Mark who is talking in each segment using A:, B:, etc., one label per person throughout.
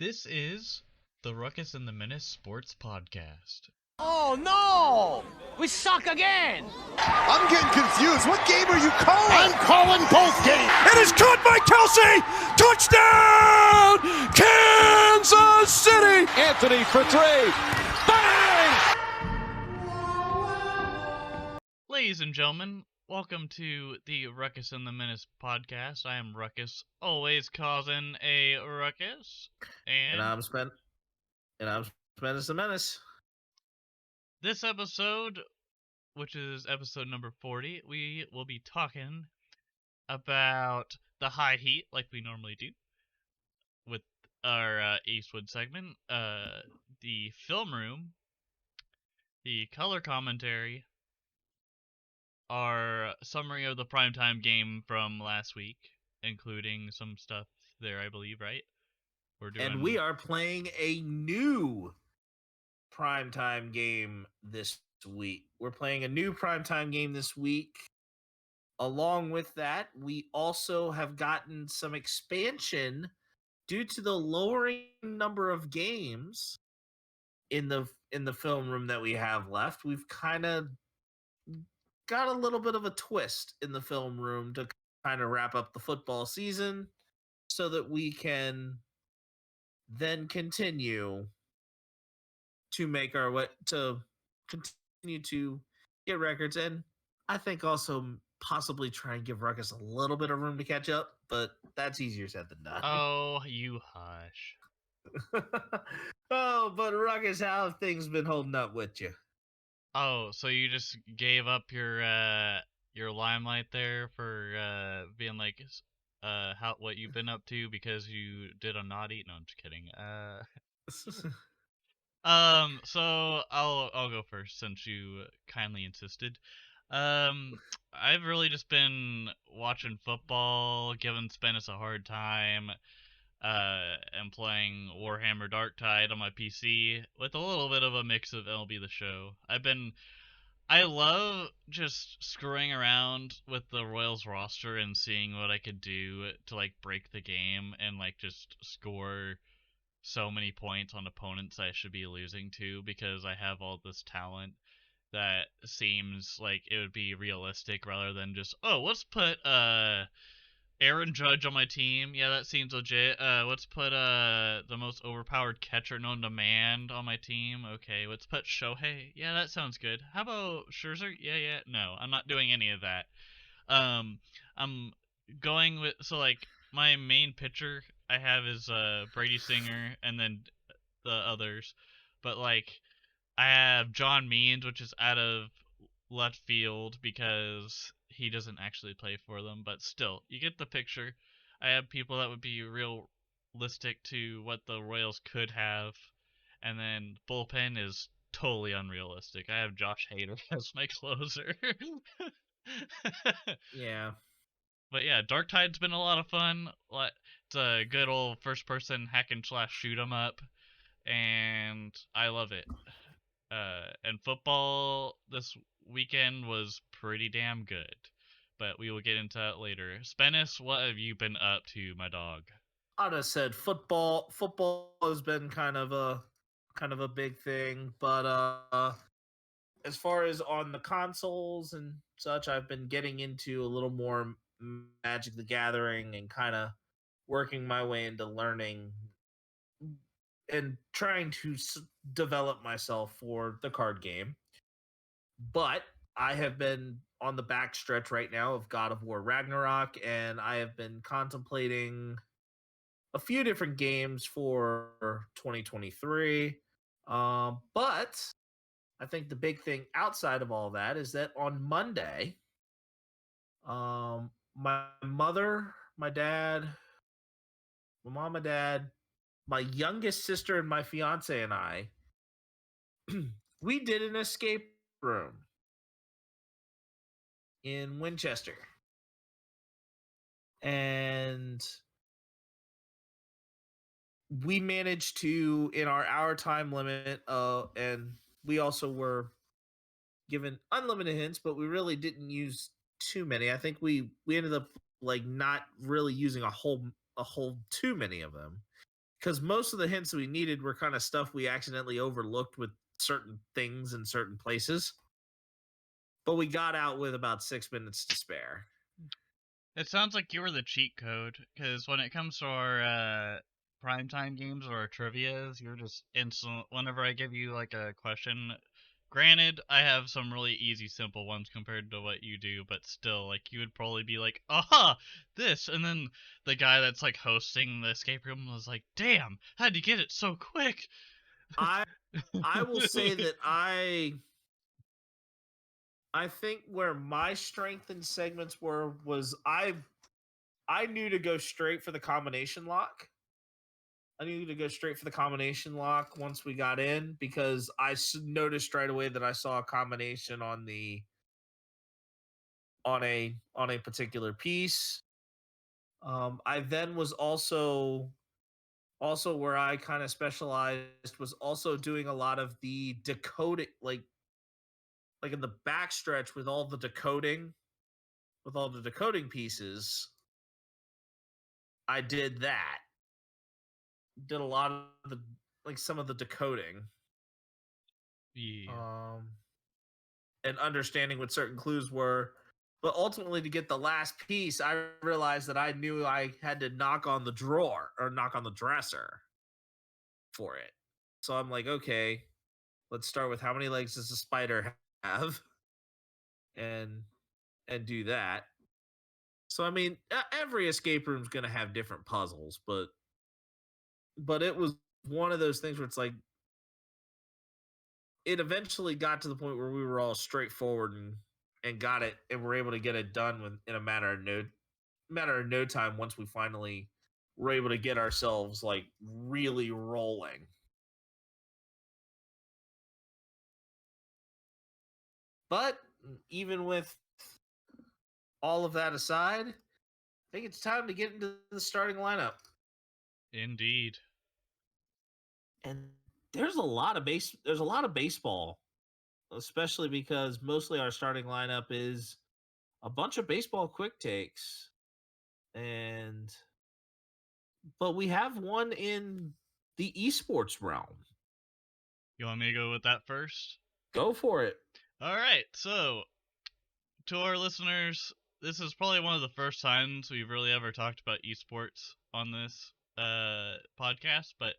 A: This is the Ruckus and The Menace Sports Podcast.
B: Oh no! We suck again!
C: I'm getting confused. What game are you calling?
D: I'm calling both games.
E: It is caught by Kelsey! Touchdown! Kansas City!
D: Anthony for three. Bang!
A: Ladies and gentlemen, welcome to the Ruckus and The Menace Podcast. I am Ruckus, always causing a ruckus.
F: And I'm Spenace and Menace.
A: This episode, which is episode number 40, we will be talking about the high heat, like we normally do, with our Eastwood segment, the film room, the color commentary, our summary of the primetime game from last week, including some stuff there, I believe, right?
F: And we are playing a new primetime game this week. We're playing a new primetime game this week. Along with that, we also have gotten some expansion due to the lowering number of games in the film room that we have left. We've kind of got a little bit of a twist in the film room to kind of wrap up the football season so that we can then continue to make our way to continue to get records, and I think also possibly try and give Ruckus a little bit of room to catch up, but that's easier said than done.
A: Oh, you hush.
F: Oh, but Ruckus, how have things been holding up with you?
A: Oh, so you just gave up your limelight there for being like what you've been up to because you did a naughty? No, I'm just kidding. So I'll go first since you kindly insisted. I've really just been watching football, giving Spenace a hard time, and playing Warhammer Darktide on my PC with a little bit of a mix of MLB The Show. I love just screwing around with the Royals roster and seeing what I could do to like break the game and like just score so many points on opponents I should be losing to because I have all this talent that seems like it would be realistic rather than just, oh, let's put Aaron Judge on my team. Yeah, that seems legit. Let's put the most overpowered catcher known to man on my team. Okay, let's put Shohei. Yeah, that sounds good. How about Scherzer? Yeah. No, I'm not doing any of that. I'm going with my main pitcher I have is Brady Singer and then the others, but like I have John Means, which is out of left field because he doesn't actually play for them, but still, you get the picture. I have people that would be realistic to what the Royals could have, and then bullpen is totally unrealistic. I have Josh Hader as my closer.
F: Yeah.
A: But yeah, Darktide's been a lot of fun. It's a good old first-person hack and slash shoot 'em up, and I love it. And football this weekend was pretty damn good, but we will get into that later. Spenace, what have you been up to, my dog?
F: I'd have said football. Football has been kind of a big thing, but as far as on the consoles and such, I've been getting into a little more Magic the Gathering and kind of working my way into learning and trying to develop myself for the card game. But I have been on the backstretch right now of God of War Ragnarok, and I have been contemplating a few different games for 2023. But I think the big thing outside of all that is that on Monday, my mother, my dad, my mom and dad, my youngest sister, and my fiance and I, we did an escape room in Winchester. And we managed to, in our hour time limit, and we also were given unlimited hints, but we really didn't use too many. I think we ended up like not really using a whole too many of them. because most of the hints we needed were kind of stuff we accidentally overlooked with certain things in certain places. But we got out with about 6 minutes to spare.
A: It sounds like you were the cheat code, because when it comes to our primetime games or our trivias, you're just instant. Whenever I give you like a question, granted, I have some really easy, simple ones compared to what you do, but still, like you would probably be like, "Aha, this," and then the guy that's like hosting the escape room was like, "Damn, how'd you get it so quick?"
F: I will say that I think where my strength in segments was I knew to go straight for the combination lock. I knew to go straight for the combination lock once we got in, because I noticed right away that I saw a combination on a particular piece. I then was also where I kind of specialized was also doing a lot of the decoding, like in the backstretch with all the decoding pieces. I did that. Did a lot of the some of the decoding.
A: Yeah.
F: And understanding what certain clues were. But ultimately, to get the last piece, I realized that I knew I had to knock on the drawer or knock on the dresser for it. So I'm like, okay, let's start with how many legs does a spider have, and do that. So I mean, every escape room's gonna have different puzzles, but it was one of those things where it's like it eventually got to the point where we were all straightforward and got it, and were able to get it done in a matter of no time once we finally were able to get ourselves like really rolling. But even with all of that aside, I think it's time to get into the starting lineup.
A: Indeed.
F: And there's a lot of baseball, especially because mostly our starting lineup is a bunch of baseball quick takes. But we have one in the esports realm.
A: You want me to go with that first?
F: Go for it.
A: All right. So, to our listeners, this is probably one of the first times we've really ever talked about esports on this podcast, but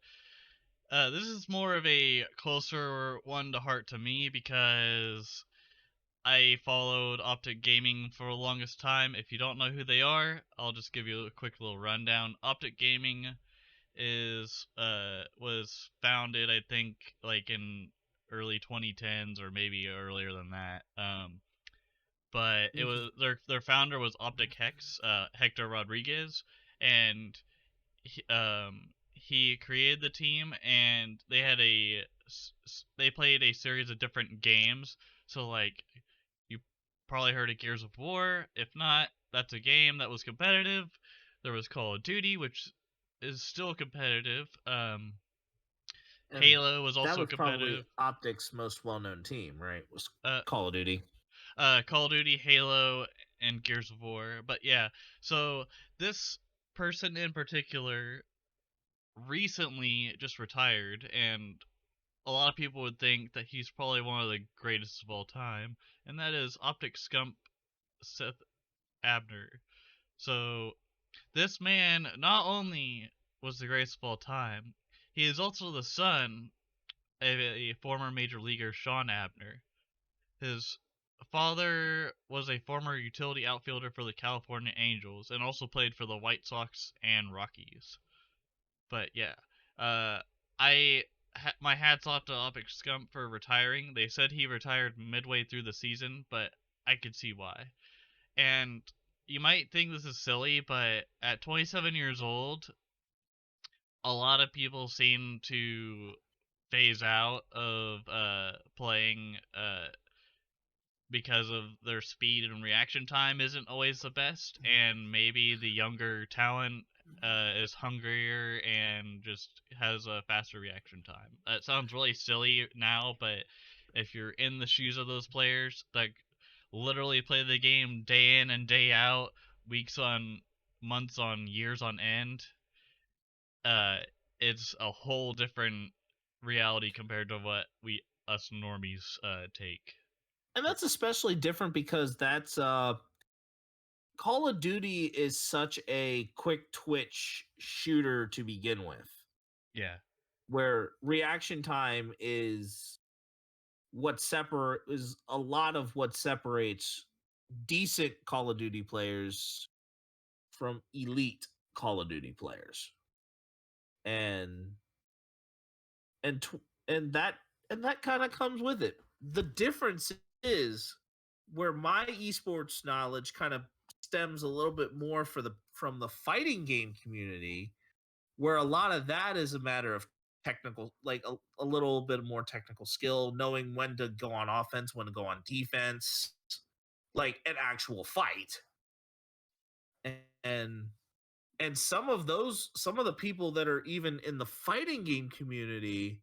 A: this is more of a closer one to heart to me because I followed Optic Gaming for the longest time. If you don't know who they are, I'll just give you a quick little rundown. Optic Gaming was founded, I think, like in early 2010s or maybe earlier than that. But it was their founder was Optic Hex, Hector Rodriguez, and he created the team, and they played a series of different games. So like you probably heard of Gears of War. If not, that's a game that was competitive. There was Call of Duty, which is still competitive. Halo was also competitive.
F: Probably Optic's most well-known team, right? Was
A: Uh,
F: Call of Duty.
A: Call of Duty, Halo, and Gears of War. But yeah, so this person in particular recently just retired, and a lot of people would think that he's probably one of the greatest of all time, and that is Optic Scump Seth Abner. So this man not only was the greatest of all time, he is also the son of a former major leaguer, Sean Abner. His father was a former utility outfielder for the California Angels and also played for the White Sox and Rockies. But yeah, my hats off to Optic Scump for retiring. They said he retired midway through the season, but I could see why. And you might think this is silly, but at 27 years old, a lot of people seem to phase out of playing because of their speed and reaction time isn't always the best, and maybe the younger talent is hungrier and just has a faster reaction time. That sounds really silly now, but if you're in the shoes of those players that literally play the game day in and day out, weeks on months on years on end, uh it's a whole different reality compared to what us normies take.
F: And that's especially different because that's Call of Duty is such a quick twitch shooter to begin with,
A: Yeah.
F: where reaction time is a lot of what separates decent Call of Duty players from elite Call of Duty players. And and tw- and that and that kind of comes with it. The difference is where my esports knowledge kind of stems a little bit more from the fighting game community, where a lot of that is a matter of technical, like a little bit more technical skill, knowing when to go on offense, when to go on defense, like an actual fight. And some of the people that are even in the fighting game community,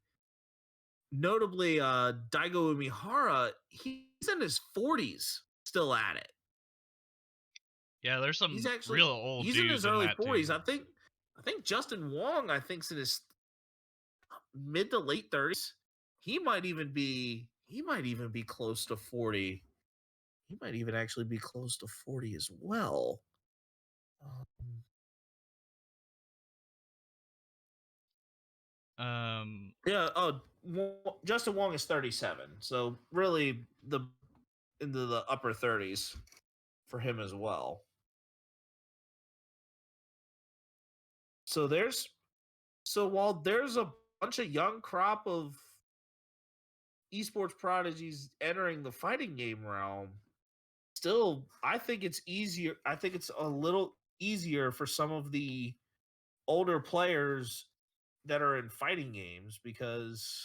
F: notably Daigo Umihara, he's in his 40s still at it.
A: Yeah, there's some real old
F: He's in
A: dudes
F: his
A: in
F: early
A: that
F: 40s.
A: too.
F: I think Justin Wong, I think's in his mid to late 30s. He might even be close to 40. He might even actually be close to 40 as well. Yeah. Oh, Justin Wong is 37. So really, into the upper 30s for him as well. So while there's a bunch of young crop of esports prodigies entering the fighting game realm, still I think it's a little easier for some of the older players that are in fighting games, because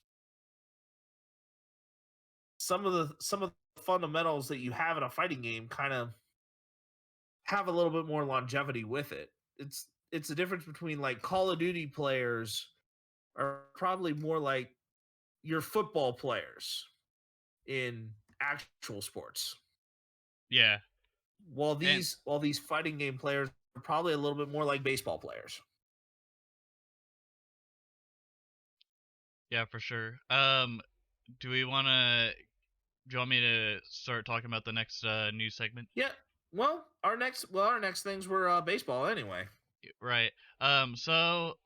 F: some of the fundamentals that you have in a fighting game kind of have a little bit more longevity with it. It's the difference between, like, Call of Duty players are probably more like your football players in actual sports.
A: Yeah.
F: While these fighting game players are probably a little bit more like baseball players.
A: Yeah, for sure. Do we do you want me to start talking about the next news segment?
F: Yeah. Well, our next things were baseball anyway.
A: Right. So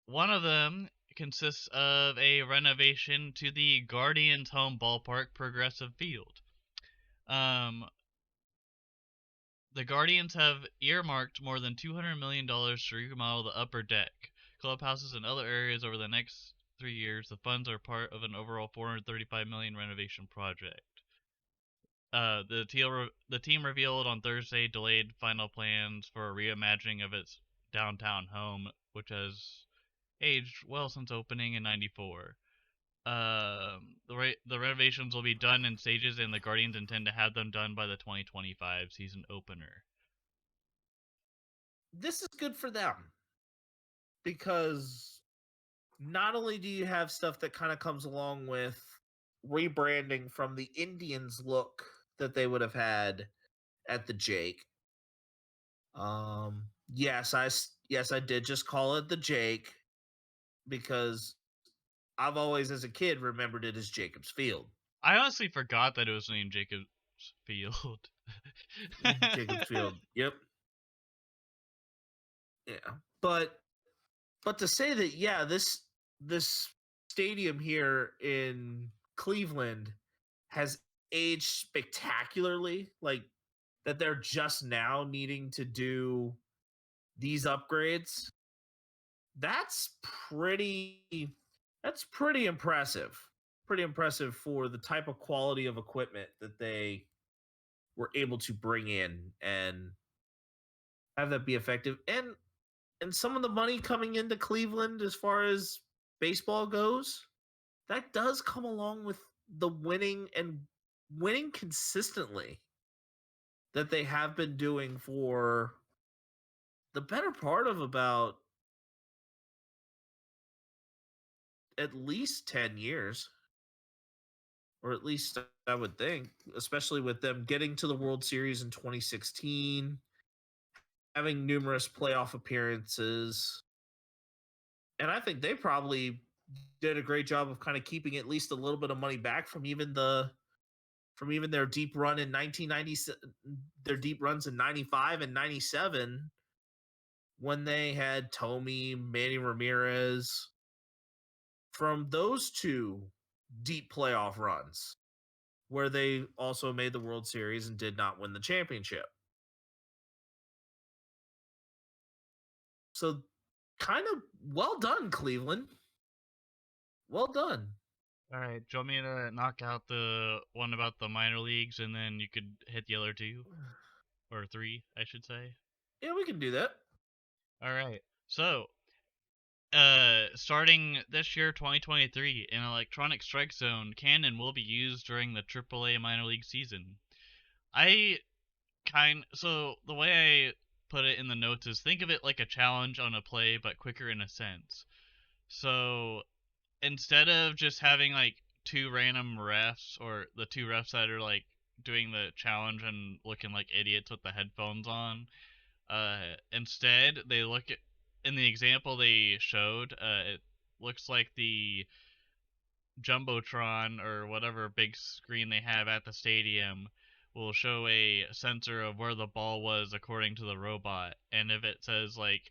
A: one of them consists of a renovation to the Guardians' home ballpark, Progressive Field. Um, the Guardians have earmarked more than $200 million to remodel the upper deck, clubhouses, and other areas over the next 3 years. The funds are part of an overall $435 million renovation project. The team revealed on Thursday delayed final plans for a reimagining of its downtown home, which has aged well since opening in '94. The renovations will be done in stages, and the Guardians intend to have them done by the 2025 season opener.
F: This is good for them, because not only do you have stuff that kind of comes along with rebranding from the Indians look that they would have had at the Jake. Yes, I did just call it the Jake, because I've always, as a kid, remembered it as Jacobs Field.
A: I honestly forgot that it was named Jacobs Field.
F: Jacobs Field. Yep. Yeah. But to say that, yeah, this stadium here in Cleveland has aged spectacularly, like that they're just now needing to do these upgrades, that's pretty impressive. Pretty impressive for the type of quality of equipment that they were able to bring in and have that be effective. And some of the money coming into Cleveland as far as baseball goes, that does come along with the winning consistently that they have been doing for the better part of about at least 10 years, or at least I would think, especially with them getting to the World Series in 2016, having numerous playoff appearances, And I think they probably did a great job of kind of keeping at least a little bit of money back from even their deep run in 1990, their deep runs in 95 and 97 when they had Tomey, Manny Ramirez. From those two deep playoff runs where they also made the World Series and did not win the championship. So kind of well done, Cleveland. Well done.
A: All right, do you want me to knock out the one about the minor leagues and then you could hit the other two? Or three, I should say.
F: Yeah, we can do that.
A: All right. So, starting this year, 2023, an electronic strike zone can and will be used during the AAA minor league season. So the way I put it in the notes is think of it like a challenge on a play, but quicker in a sense. So instead of just having like two random refs or the two refs that are like doing the challenge and looking like idiots with the headphones on, instead they look at in the example they showed, it looks like the jumbotron or whatever big screen they have at the stadium will show a sensor of where the ball was according to the robot, and if it says like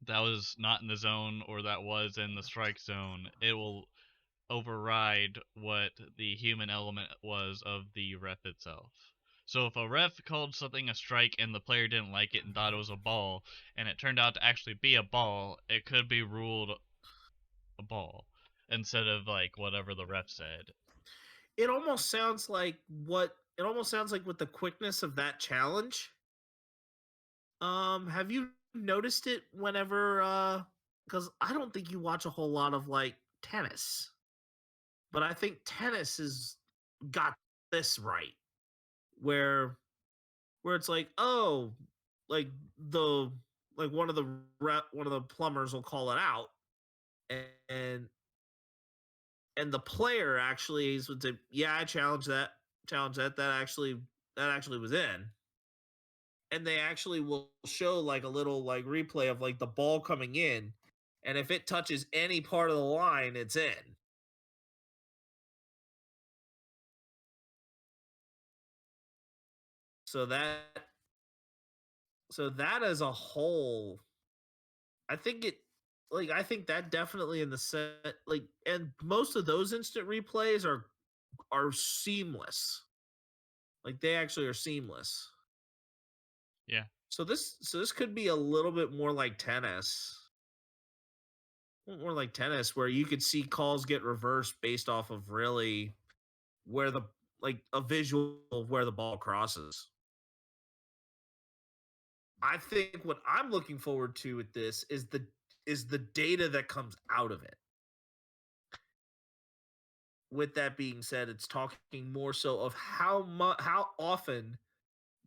A: that was not in the zone or that was in the strike zone, it will override what the human element was of the ref itself. So if a ref called something a strike and the player didn't like it and thought it was a ball, and it turned out to actually be a ball, it could be ruled a ball instead of like whatever the ref said.
F: It almost sounds like with the quickness of that challenge. Have you noticed it whenever because I don't think you watch a whole lot of like tennis. But I think tennis has got this right. Where it's like, oh, like the like one of the plumbers will call it out, and the player actually would say, yeah, I challenge that. That actually was in. And they actually will show like a little like replay of like the ball coming in, and if it touches any part of the line, it's in. So that as a whole, I think that definitely in the set, like, and most of those instant replays are seamless. Like they actually are seamless.
A: Yeah.
F: So this could be a little bit more like tennis. More like tennis, where you could see calls get reversed based off of really where the like a visual of where the ball crosses. I think what I'm looking forward to with this is the data that comes out of it. With that being said, it's talking more so of how often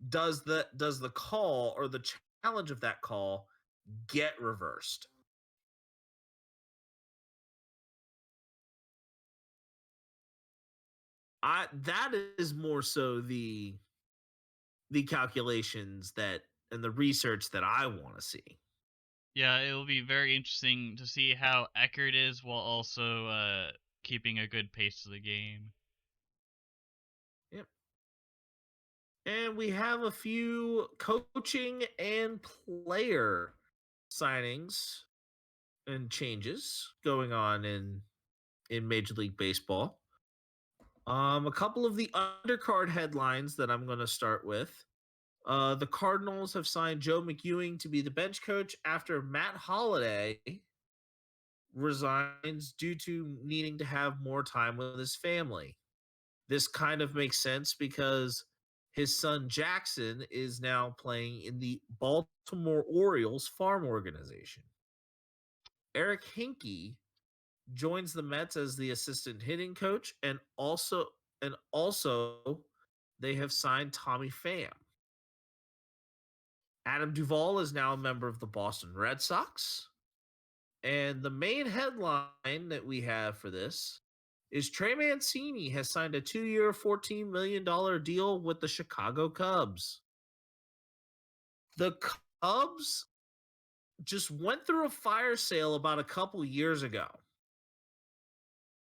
F: does the call or the challenge of that call get reversed. That is more so the calculations that and the research that I want to see.
A: Yeah, it will be very interesting to see how accurate it is while also keeping a good pace of the game.
F: Yep. And we have a few coaching and player signings and changes going on in Major League Baseball. A couple of the undercard headlines that I'm going to start with. The Cardinals have signed Joe McEwing to be the bench coach after Matt Holliday resigns due to needing to have more time with his family. This kind of makes sense because his son Jackson is now playing in the Baltimore Orioles farm organization. Eric Hinkie joins the Mets as the assistant hitting coach, and also they have signed Tommy Pham. Adam Duvall is now a member of the Boston Red Sox. And the main headline that we have for this is Trey Mancini has signed a 2-year, $14 million deal with the Chicago Cubs. The Cubs just went through a fire sale about a couple years ago.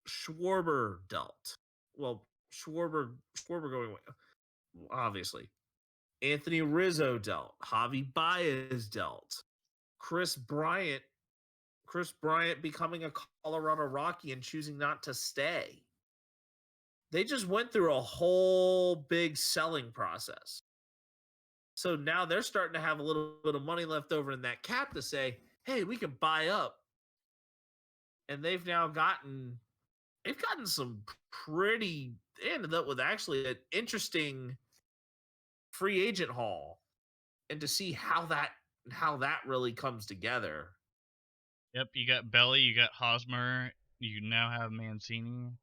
F: Schwarber dealt. Well, Schwarber going away, obviously. Anthony Rizzo dealt. Javi Baez dealt. Chris Bryant becoming a Colorado Rocky and choosing not to stay. They just went through a whole big selling process. So now they're starting to have a little bit of money left over in that cap to say, hey, we can buy up. And they've gotten some pretty, they ended up with actually an interesting free agent haul. And to see how that really comes together.
A: Yep, you got Belly, you got Hosmer, you now have Mancini,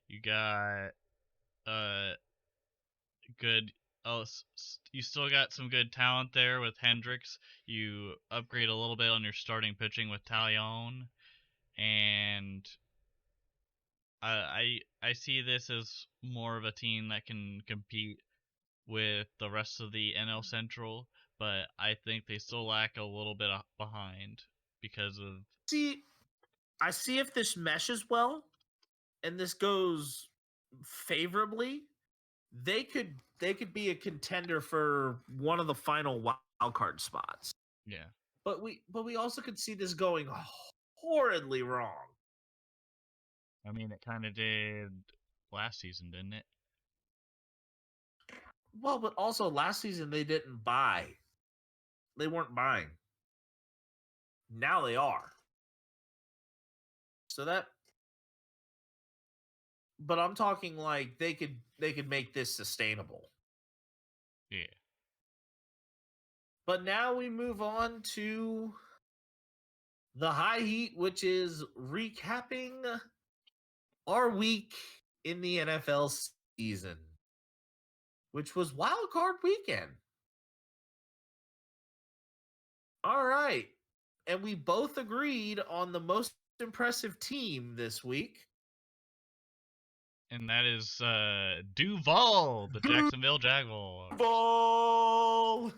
A: you got good. Oh, you still got some good talent there with Hendricks. You upgrade a little bit on your starting pitching with Talion, and I see this as more of a team that can compete with the rest of the NL Central, but I think they still lack a little bit behind because of.
F: I see if this meshes well and this goes favorably, they could be a contender for one of the final wild card spots.
A: Yeah.
F: But we also could see this going horridly wrong.
A: I mean, it kind of did last season, didn't it?
F: Well, but also last season they didn't buy. They weren't buying. Now they are. So that, but I'm talking like they could make this sustainable.
A: Yeah.
F: But now we move on to the high heat, which is recapping our week in the NFL season, which was Wild Card weekend. All right. And we both agreed on the most impressive team this week.
A: And that is Duval, the Jacksonville Jaguars.
F: Duval!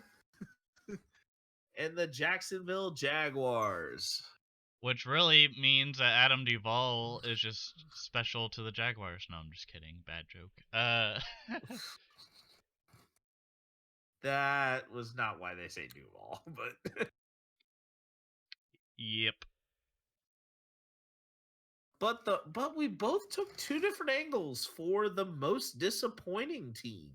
F: And the Jacksonville Jaguars.
A: Which really means that Adam Duvall is just special to the Jaguars. No, I'm just kidding. Bad joke.
F: That was not why they say Duval, but
A: Yep.
F: But we both took two different angles for the most disappointing team.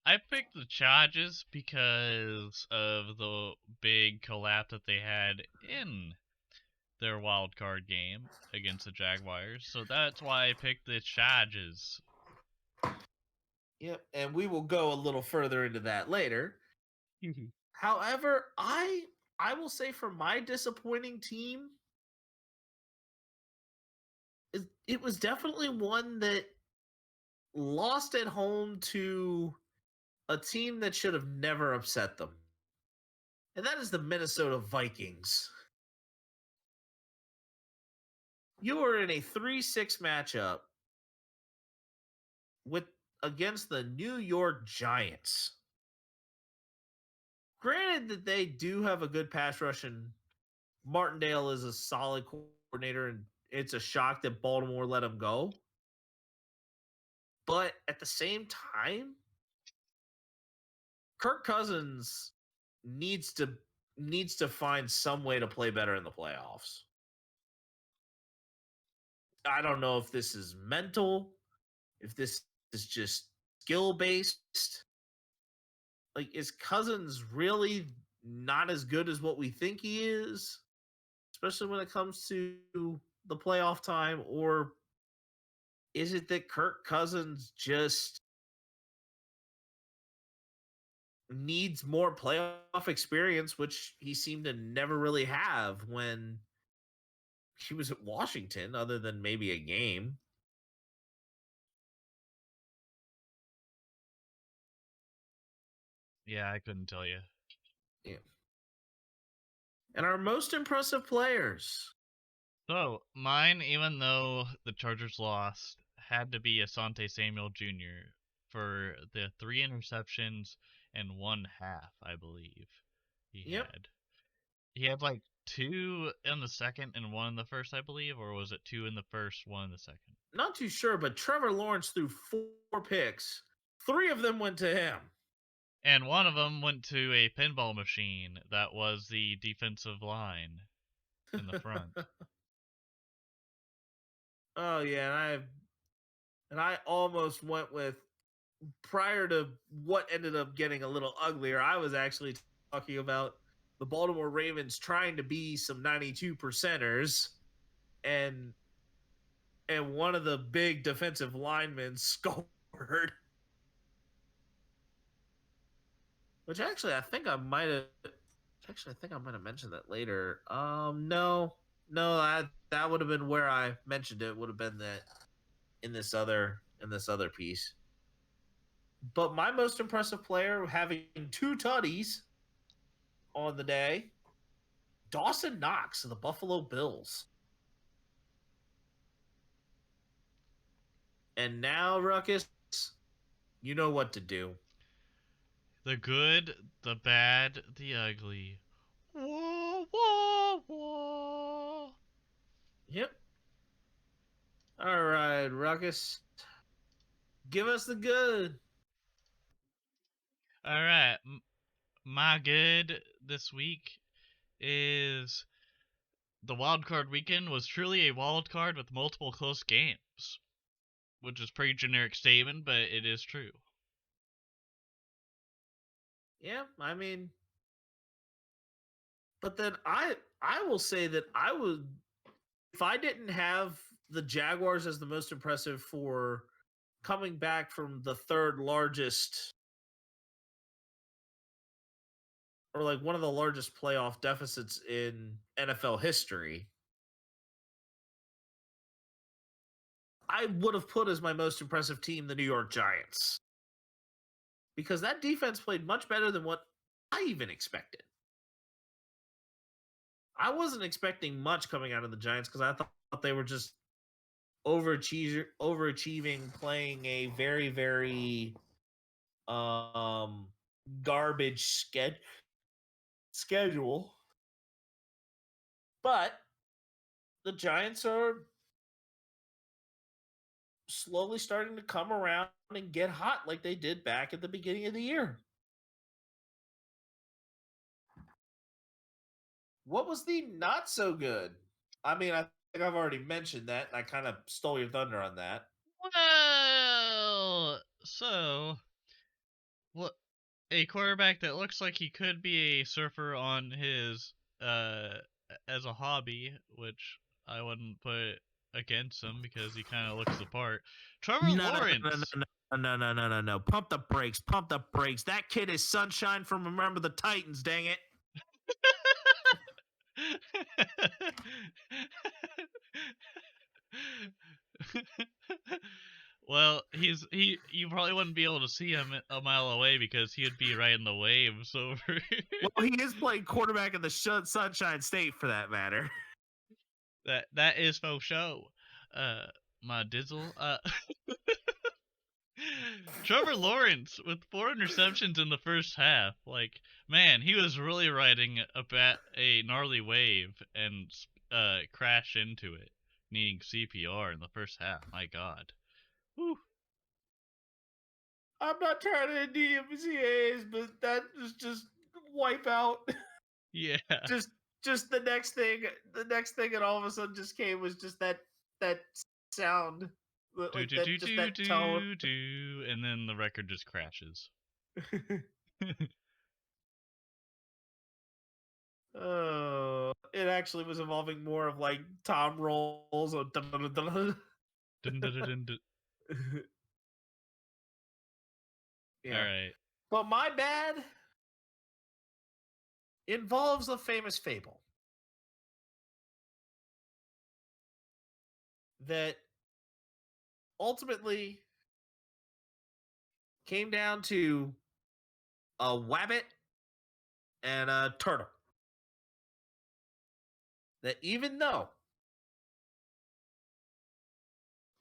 A: I picked the Chargers because of the big collapse that they had in their wild card game against the Jaguars. So that's why I picked the Chargers.
F: Yep, and we will go a little further into that later. However, I will say for my disappointing team, it was definitely one that lost at home to a team that should have never upset them. And that is the Minnesota Vikings. You are in a 3-6 matchup against the New York Giants. Granted that they do have a good pass rush and Martindale is a solid coordinator and it's a shock that Baltimore let him go. But at the same time, Kirk Cousins needs to find some way to play better in the playoffs. I don't know if this is mental, if this is just skill based. Like, is Cousins really not as good as what we think he is, especially when it comes to the playoff time? Or is it that Kirk Cousins just needs more playoff experience, which he seemed to never really have when he was at Washington, other than maybe a game?
A: Yeah, I couldn't tell you.
F: Yeah. And our most impressive players.
A: So, mine, even though the Chargers lost, had to be Asante Samuel Jr. for the 3 interceptions and 1 half, I believe he had. He had like 2 in the second and 1 in the first, I believe, or was it 2 in the first, 1 in the second?
F: Not too sure, but Trevor Lawrence threw 4 picks. 3 of them went to him.
A: And one of them went to a pinball machine that was the defensive line in the front.
F: Oh yeah, and I almost went with, prior to what ended up getting a little uglier, I was actually talking about the Baltimore Ravens trying to be some 92 percenters, and one of the big defensive linemen scored. Which actually I think I might have mentioned that later. No, that would have been where I mentioned it. Would have been that in this other piece. But my most impressive player, having 2 tutties on the day, Dawson Knox of the Buffalo Bills. And now, Ruckus, you know what to do.
A: The good, the bad, the ugly. Whoa, whoa, whoa.
F: Yep. All right, Ruckus. Give us the good.
A: All right. My good this week is the wildcard weekend was truly a wildcard with multiple close games, which is a pretty generic statement, but it is true.
F: Yeah, I mean, but then I will say that I would, if I didn't have the Jaguars as the most impressive for coming back from the 3rd largest, or like one of the largest playoff deficits in NFL history, I would have put as my most impressive team the New York Giants. Because that defense played much better than what I even expected. I wasn't expecting much coming out of the Giants because I thought they were just overachieving, playing a very, very garbage schedule. But the Giants are slowly starting to come around and get hot like they did back at the beginning of the year. What was the not so good? I mean, I think I've already mentioned that, and I kind of stole your thunder on that.
A: Well, so what? A quarterback that looks like he could be a surfer on his as a hobby, which I wouldn't put against him because he kind of looks the part. Trevor Lawrence.
F: No. Pump the brakes. Pump the brakes. That kid is Sunshine from Remember the Titans, dang it.
A: Well, you probably wouldn't be able to see him a mile away because he would be right in the waves over.
F: Well, he is playing quarterback in the Sunshine State, for that matter.
A: That is faux show. My dizzle. Trevor Lawrence with 4 interceptions in the first half. Like, man, he was really riding a gnarly wave and crash into it, needing CPR in the first half. My God. Whew.
F: I'm not trying to DMCAs, but that was just wipe out.
A: Yeah.
F: Just the next thing, and all of a sudden just came was just that sound, like that tone,
A: and then the record just crashes.
F: Oh, it actually was involving more of like Tom rolls or yeah.
A: All right.
F: But my bad involves a famous fable that ultimately came down to a wabbit and a turtle. That even though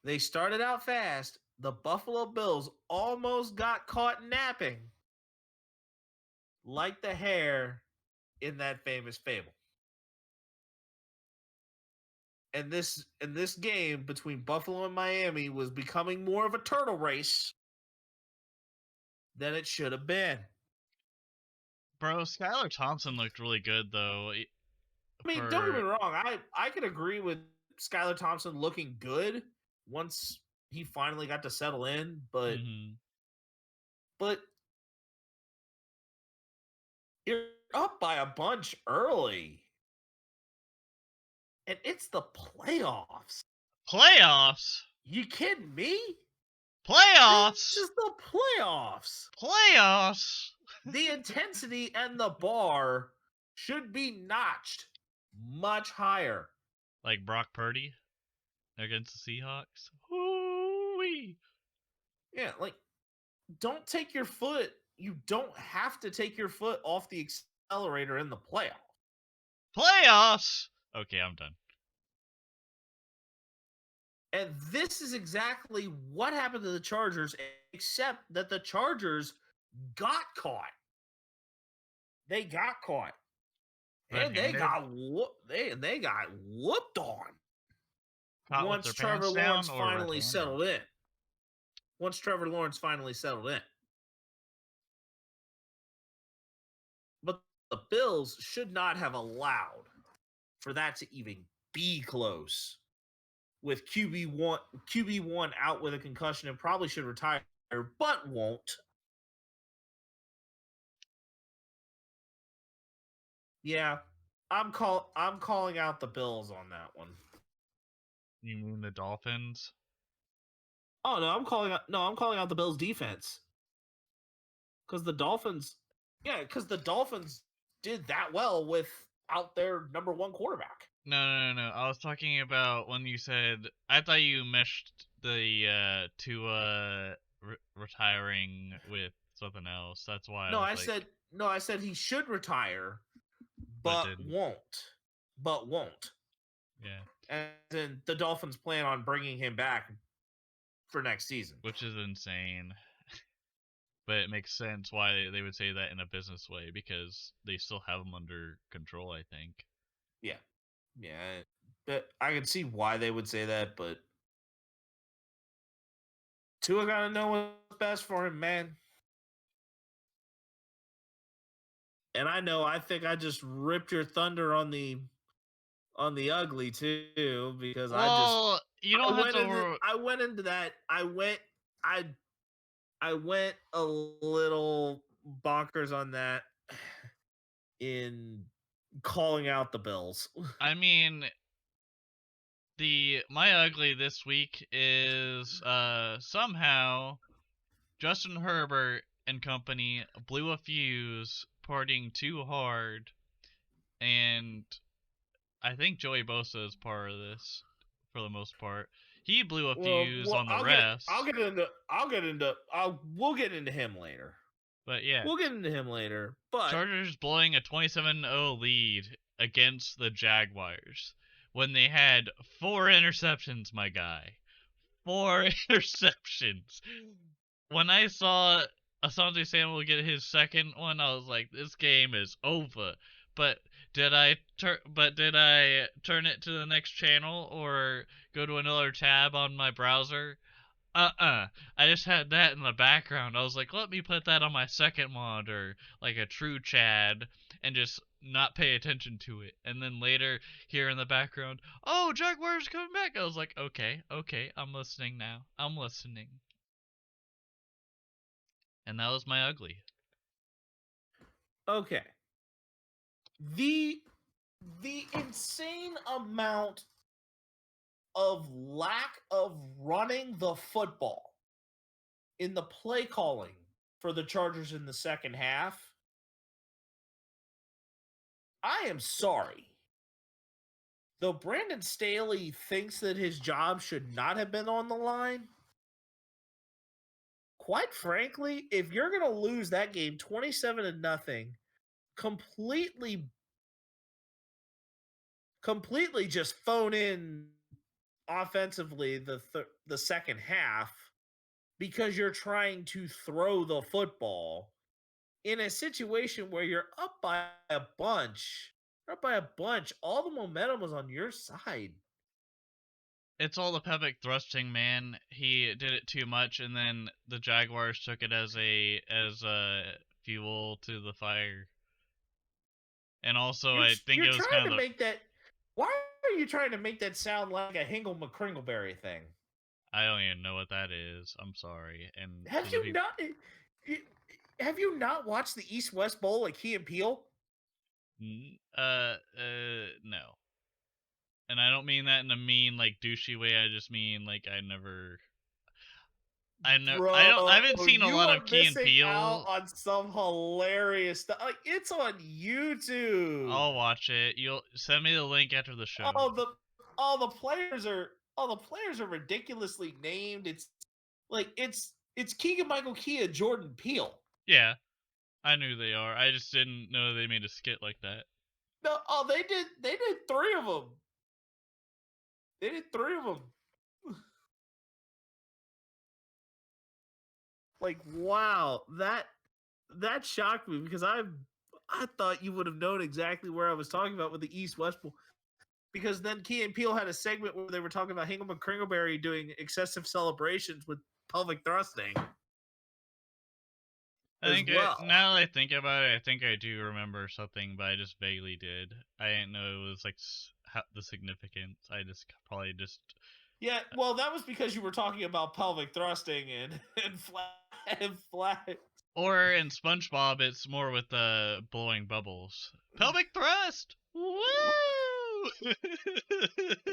F: they started out fast, the Buffalo Bills almost got caught napping like the hare in that famous fable. And this game between Buffalo and Miami was becoming more of a turtle race than it should have been.
A: Bro, Skylar Thompson looked really good though.
F: I mean, don't get me wrong. I could agree with Skylar Thompson looking good once he finally got to settle in, but you're up by a bunch early. And it's the playoffs.
A: Playoffs?
F: You kidding me?
A: Playoffs?
F: This is the playoffs.
A: Playoffs?
F: The intensity and the bar should be notched much higher.
A: Like Brock Purdy against the Seahawks? Woo-wee.
F: Yeah, like, don't take your foot. You don't have to take your foot off the accelerator in the playoffs.
A: Playoffs? Okay, I'm done.
F: And this is exactly what happened to the Chargers, except that the Chargers got caught. They got caught. And they got whooped on. Once Trevor Lawrence finally settled in. But the Bills should not have allowed for that to even be close. With QB1 out with a concussion and probably should retire, but won't. Yeah, I'm calling out the Bills on that one.
A: You mean the Dolphins?
F: Oh no, I'm calling out the Bills defense. Because the Dolphins did that well without their number one quarterback.
A: No. I was talking about when you said, I thought you meshed the Tua retiring with something else. That's why.
F: I said he should retire, but won't.
A: Yeah.
F: And then the Dolphins plan on bringing him back for next season,
A: which is insane. But it makes sense why they would say that in a business way, because they still have him under control, I think.
F: Yeah. But I can see why they would say that, but Tua gotta know what's best for him, man. And I think I just ripped your thunder on the ugly too, because I went into that. I went a little bonkers on that in calling out the Bills.
A: I mean, my ugly this week is somehow Justin Herbert and company blew a fuse partying too hard, and I think Joey Bosa is part of this for the most part. He blew a fuse on the refs.
F: We'll get into him later.
A: But yeah.
F: We'll get into him later. But
A: Chargers blowing a 27-0 lead against the Jaguars when they had 4 interceptions, my guy. 4 interceptions. When I saw Asante Samuel get his second one, I was like, this game is over. But did I turn it to the next channel or go to another tab on my browser? I just had that in the background. I was like, let me put that on my second monitor, like a true Chad, and just not pay attention to it. And then later, here in the background, oh, Jaguars coming back. I was like, okay, I'm listening now. I'm listening. And that was my ugly.
F: Okay. The insane amount of lack of running the football in the play calling for the Chargers in the second half. I am sorry. Though Brandon Staley thinks that his job should not have been on the line, quite frankly, if you're going to lose that game 27-0, completely just phone in offensively the second half because you're trying to throw the football in a situation where you're up by a bunch, all the momentum was on your side.
A: it's all the pelvic thrusting, man. He did it too much, and then the Jaguars took it as a fuel to the fire. And also, I think
F: You're
A: it was
F: trying
A: kind of
F: to
A: the.
F: make that. Why are you trying to make that sound like a Hingle McCringleberry thing?
A: I don't even know what that is. I'm sorry. And
F: Have
A: to the
F: you
A: people,
F: not? Have you not watched the East West Bowl like Key and Peele?
A: no. And I don't mean that in a mean, like douchey way. I just mean like
F: Bro,
A: I haven't seen a
F: you
A: lot
F: are
A: of Key and
F: missing out
A: Peele.
F: on some hilarious stuff. Like, it's on YouTube.
A: I'll watch it. You'll send me the link after the show.
F: All the players are ridiculously named. It's like it's Keegan Michael Key and Jordan Peele.
A: Yeah, I knew they are. I just didn't know they made a skit like that.
F: No, they did 3 of them. They did 3 of them. Like, wow, that shocked me because I thought you would have known exactly where I was talking about with the East West Bowl. Because then Key and Peele had a segment where they were talking about Hingham and Kringleberry doing excessive celebrations with pelvic thrusting.
A: I think now that I think about it, I think I do remember something, but I just vaguely did. I didn't know it was like the significance. I just probably just.
F: Yeah, well, that was because you were talking about pelvic thrusting and flat.
A: Or in SpongeBob, it's more with the blowing bubbles. Pelvic thrust. Woo!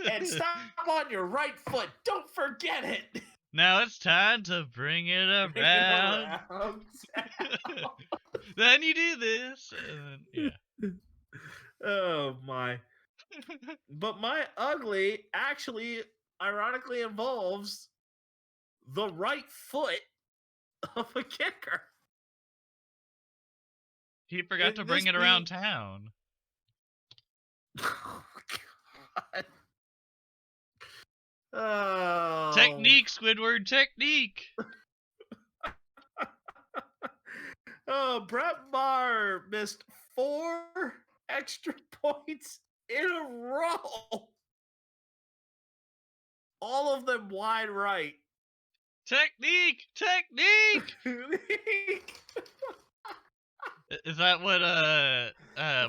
F: And stop on your right foot. Don't forget it.
A: Now it's time to bring it around. Then you do this. And yeah.
F: Oh my. But my ugly actually ironically involves the right foot of a kicker.
A: He forgot to bring it around town.
F: Oh, God. Oh.
A: Technique, Squidward, technique.
F: Oh, Brett Maher missed 4 extra points in a row. All of them wide right.
A: Technique, technique. Is that what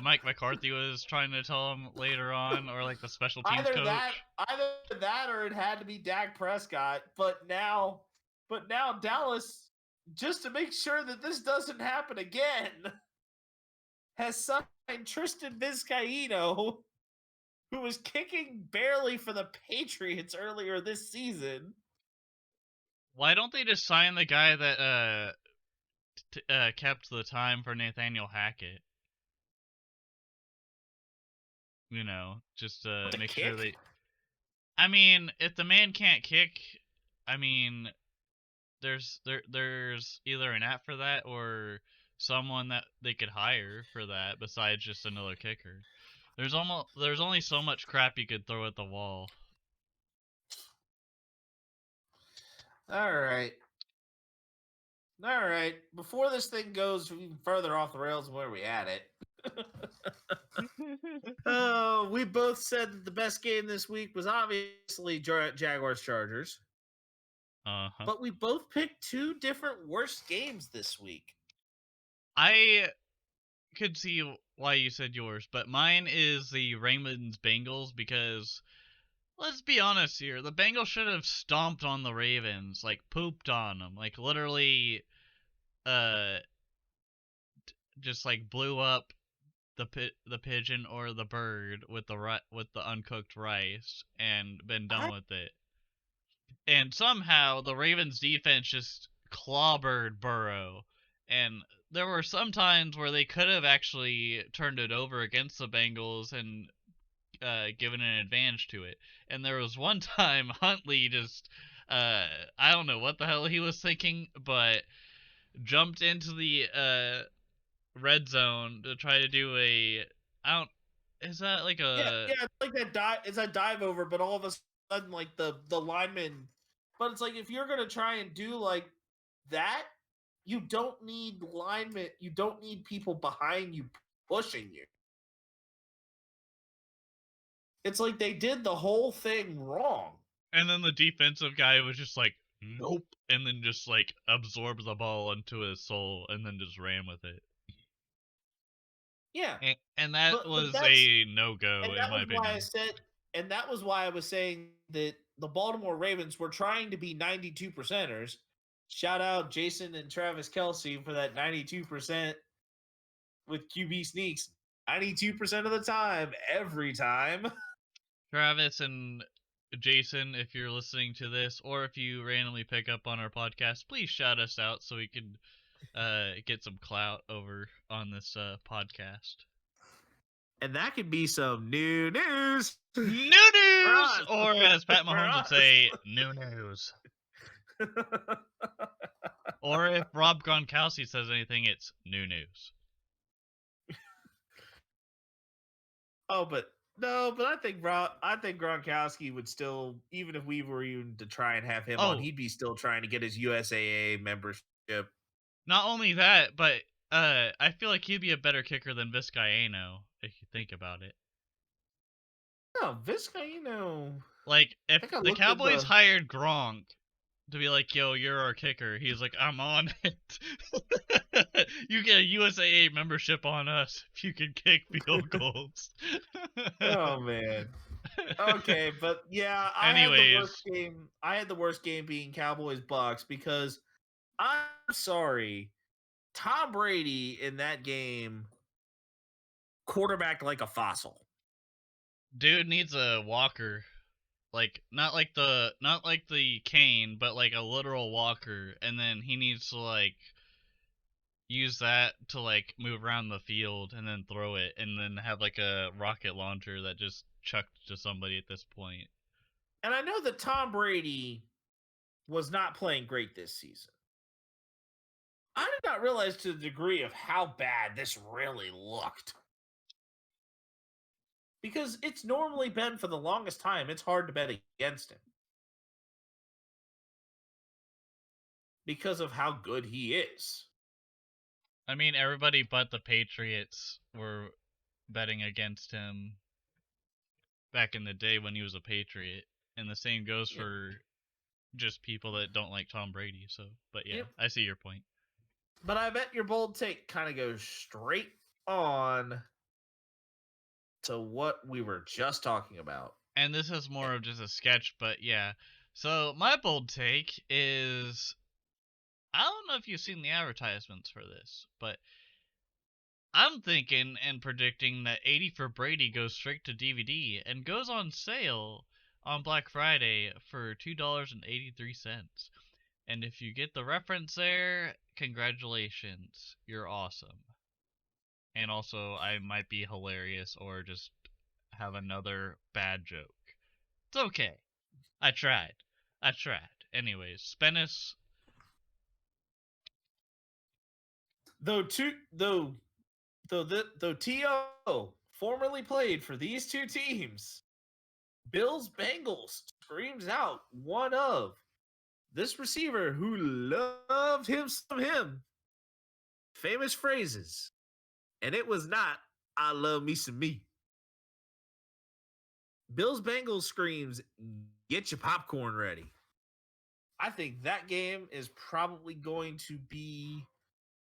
A: Mike McCarthy was trying to tell him later on, or like the special teams
F: Either
A: coach?
F: that, or it had to be Dak Prescott. But now Dallas, just to make sure that this doesn't happen again, has signed Tristan Vizcaíno, who was kicking barely for the Patriots earlier this season.
A: Why don't they just sign the guy that kept the time for Nathaniel Hackett? You know, just make sure they. I mean, if the man can't kick, I mean, there's either an app for that or someone that they could hire for that besides just another kicker. There's only so much crap you could throw at the wall.
F: All right. Before this thing goes even further off the rails than where we had it. We both said that the best game this week was obviously Jaguars Chargers.
A: Uh-huh.
F: But we both picked 2 different worst games this week.
A: I could see why you said yours, but mine is the Ravens Bengals because let's be honest here, the Bengals should have stomped on the Ravens, like pooped on them, like literally just like blew up the pigeon or the bird with the uncooked rice and been done with it. And somehow the Ravens defense just clobbered Burrow. And there were some times where they could have actually turned it over against the Bengals and given an advantage to it. And there was one time Huntley just, I don't know what the hell he was thinking, but jumped into the red zone to try to do is that like a...
F: Yeah, it's like that dive. It's a dive over, but all of a sudden, like the lineman. But it's like if you're gonna try and do like that, you don't need linemen. You don't need people behind you pushing you. It's like they did the whole thing wrong.
A: And then the defensive guy was just like, nope, and then just like absorbed the ball into his soul and then just ran with it.
F: Yeah.
A: And that
F: But
A: was
F: that's,
A: a no-go,
F: and
A: in
F: that
A: my
F: was why I
A: opinion.
F: said, and that was why I was saying that the Baltimore Ravens were trying to be 92%ers. Shout out Jason and Travis Kelce for that 92% with QB sneaks. 92% of the time, every time.
A: Travis and Jason, if you're listening to this, or if you randomly pick up on our podcast, please shout us out so we can get some clout over on this podcast.
F: And that could be some new news.
A: New news!
F: us.
A: Or as Pat
F: For
A: Mahomes would
F: us.
A: say, new news. Or if Rob Gronkowski says anything, it's new news.
F: Oh, but no, but I think Gronkowski would still, even if we were even to try and have him on, he'd be still trying to get his USAA membership.
A: Not only that, but I feel like he'd be a better kicker than Vizcaino, if you think about it.
F: No, Vizcaino.
A: Like, if the Cowboys hired Gronk to be like, yo, you're our kicker, he's like, I'm on it. You get a USAA membership on us if you can kick field goals.
F: Oh, man. Okay, but yeah, I had the worst game being Cowboys-Bucks because I'm sorry, Tom Brady in that game quarterbacked like a fossil.
A: Dude needs a walker. Like not like the cane, but like a literal walker, and then he needs to like use that to like move around the field and then throw it, and then have like a rocket launcher that just chucked to somebody at this point.
F: And I know that Tom Brady was not playing great this season. I did not realize to the degree of how bad this really looked. Because it's normally been, for the longest time, it's hard to bet against him. Because of how good he is.
A: I mean, everybody but the Patriots were betting against him back in the day when he was a Patriot. And the same goes for just people that don't like Tom Brady. So, but yeah, I see your point.
F: But I bet your bold take kind of goes straight on to what we were just talking about.
A: And this is more of just a sketch, but yeah. So my bold take is, I don't know if you've seen the advertisements for this, but I'm thinking and predicting that 80 for Brady goes straight to DVD and goes on sale on Black Friday for $2.83. And if you get the reference there, congratulations. You're awesome. And also, I might be hilarious or just have another bad joke. It's okay. I tried. Anyways, Spenace.
F: Though T.O. formerly played for these two teams, Bills Bengals screams out one of this receiver who loved him some him famous phrases. And it was not, I love me some me. Bills Bengals screams, get your popcorn ready. I think that game is probably going to be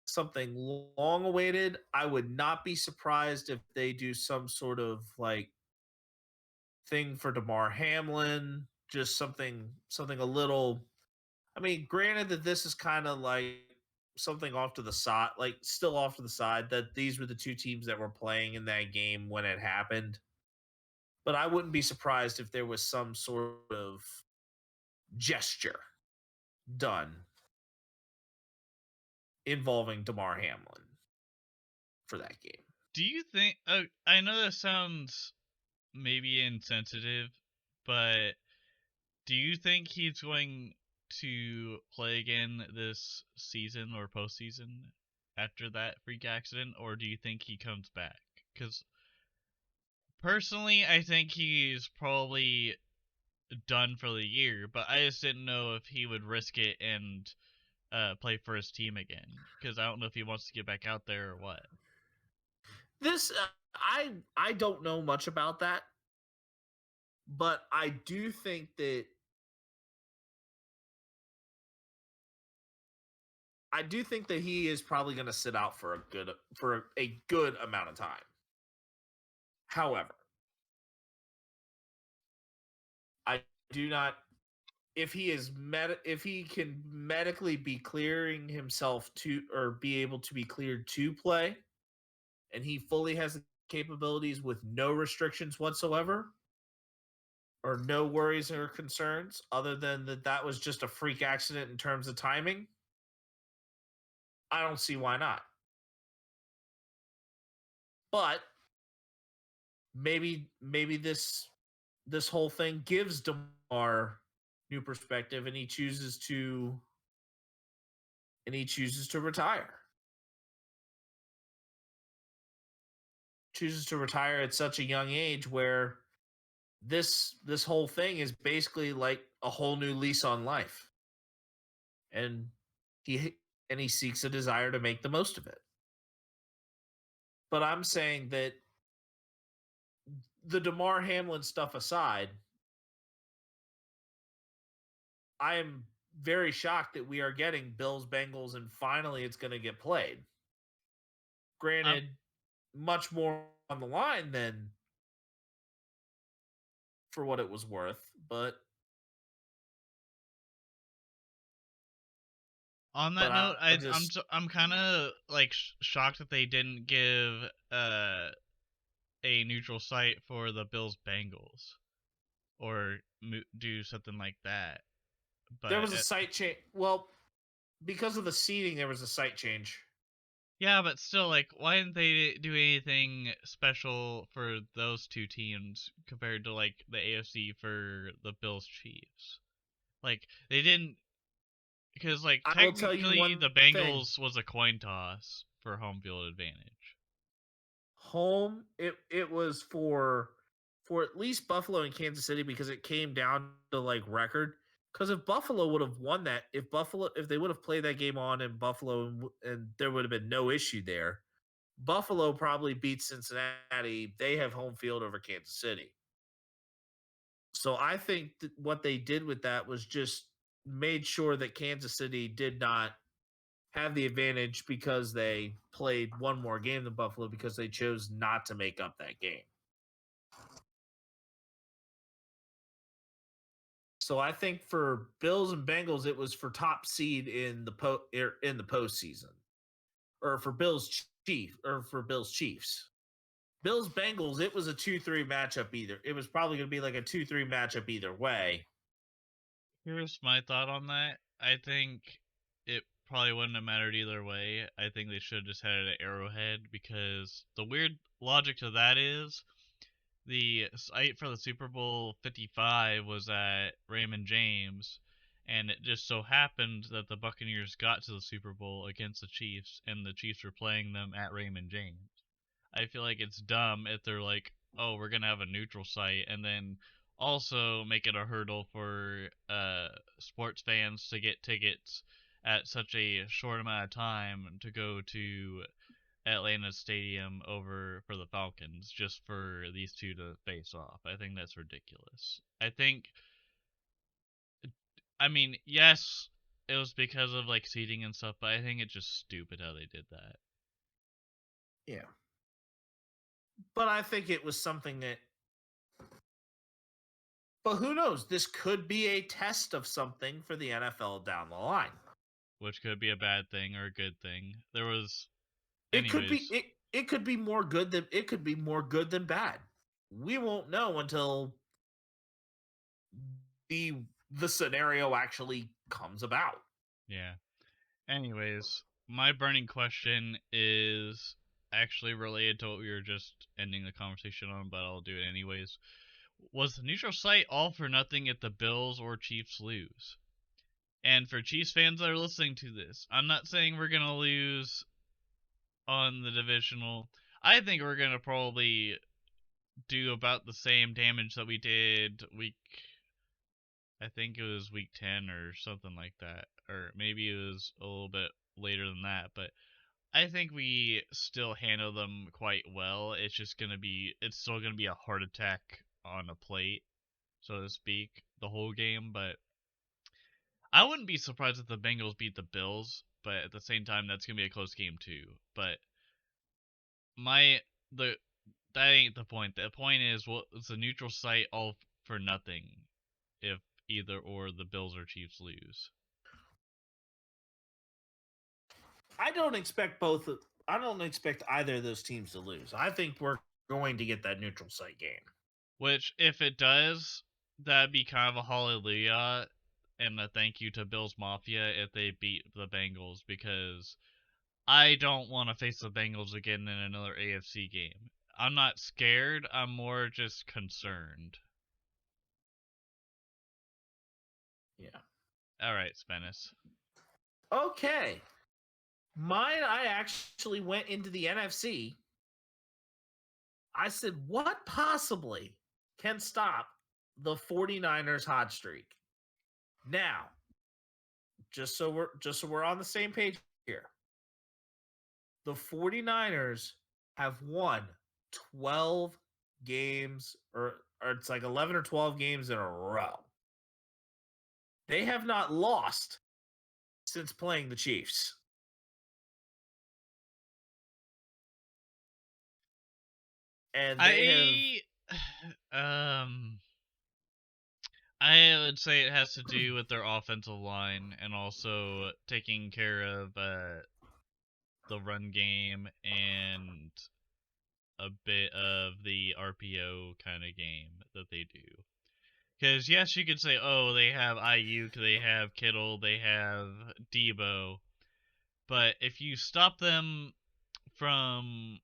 F: something long awaited. I would not be surprised if they do some sort of like thing for DeMar Hamlin, just something a little. I mean, granted that this is kind of like something off to the side, like still off to the side, that these were the two teams that were playing in that game when it happened. But I wouldn't be surprised if there was some sort of gesture done involving DeMar Hamlin for that game.
A: Do you think, I know that sounds maybe insensitive, but do you think he's going to play again this season or postseason after that freak accident, or do you think he comes back? Because personally, I think he's probably done for the year, but I just didn't know if he would risk it and play for his team again, because I don't know if he wants to get back out there or what.
F: This I don't know much about that, but I do think that I do think that he is probably going to sit out for a good amount of time. However, I do not. If he can medically be clearing himself to, or be able to be cleared to play, and he fully has the capabilities with no restrictions whatsoever, or no worries or concerns, other than that was just a freak accident in terms of timing, I don't see why not. But maybe this whole thing gives DeMar new perspective, and he chooses to retire. Chooses to retire at such a young age, where this whole thing is basically like a whole new lease on life, and he seeks a desire to make the most of it. But I'm saying that, the DeMar Hamlin stuff aside, I am very shocked that we are getting Bills Bengals, and finally it's going to get played. Granted, much more on the line than for what it was worth, but
A: On that note,
F: just
A: I'm kind of like shocked that they didn't give a neutral site for the Bills Bengals, or do something like that. But
F: there was a site change. Well, because of the seating, there was a site change.
A: yeah, but still, like, why didn't they do anything special for those two teams compared to like the AFC for the Bills Chiefs? Like, they didn't, because like
F: I will tell you
A: technically
F: one
A: the
F: thing.
A: Bengals was a coin toss for home field advantage.
F: Home, it was for at least Buffalo and Kansas City, because it came down to like record. Because if Buffalo would have won that, if they would have played that game on in Buffalo, and there would have been no issue there, Buffalo probably beat Cincinnati. They have home field over Kansas City. So I think that what they did with that was just made sure that Kansas City did not have the advantage, because they played one more game than Buffalo, because they chose not to make up that game. So I think for Bills and Bengals, it was for top seed in the postseason, or for Bills Chiefs. Bills Bengals, it was a 2-3 matchup either. It was probably going to be like a 2-3 matchup either way.
A: Here's my thought on that. I think it probably wouldn't have mattered either way. I think they should have just had it at Arrowhead, because the weird logic to that is the site for the Super Bowl 55 was at Raymond James, and it just so happened that the Buccaneers got to the Super Bowl against the Chiefs, and the Chiefs were playing them at Raymond James. I feel like it's dumb if they're like, oh, we're gonna have a neutral site, and then also make it a hurdle for sports fans to get tickets at such a short amount of time to go to Atlanta Stadium over for the Falcons just for these two to face off. I think that's ridiculous. I mean, yes, it was because of like seating and stuff, but I think it's just stupid how they did that.
F: Yeah. But I think it was something that, but who knows? This could be a test of something for the NFL down the line.
A: Which could be a bad thing or a good thing. There was,
F: It could be
A: anyways.
F: it could be more good than bad. We won't know until the scenario actually comes about.
A: Yeah. Anyways, my burning question is actually related to what we were just ending the conversation on, but I'll do it anyways. Was the neutral site all for nothing if the Bills or Chiefs lose? And for Chiefs fans that are listening to this, I'm not saying we're going to lose on the divisional. I think we're going to probably do about the same damage that we did I think it was week 10 or something like that. Or maybe it was a little bit later than that. But I think we still handle them quite well. It's still going to be a heart attack on a plate, so to speak, the whole game. But I wouldn't be surprised if the Bengals beat the Bills. but at the same time, that's gonna be a close game too. But that ain't the point. The point is, well, it's a neutral site all for nothing if either or the Bills or Chiefs lose.
F: I don't expect either of those teams to lose. I think we're going to get that neutral site game.
A: Which, if it does, that'd be kind of a hallelujah and a thank you to Bills Mafia if they beat the Bengals, because I don't want to face the Bengals again in another AFC game. I'm not scared, I'm more just concerned.
F: Yeah.
A: All right, Spenace.
F: Okay. Mine, I actually went into the NFC. I said, what possibly can stop the 49ers hot streak? Now, just so we're on the same page here. The 49ers have won 12 games, or it's like 11 or 12 games in a row. They have not lost since playing the Chiefs. And they
A: I would say it has to do with their offensive line and also taking care of the run game and a bit of the RPO kind of game that they do. Because, yes, you could say, oh, they have Ayuk, they have Kittle, they have Debo. But if you stop them from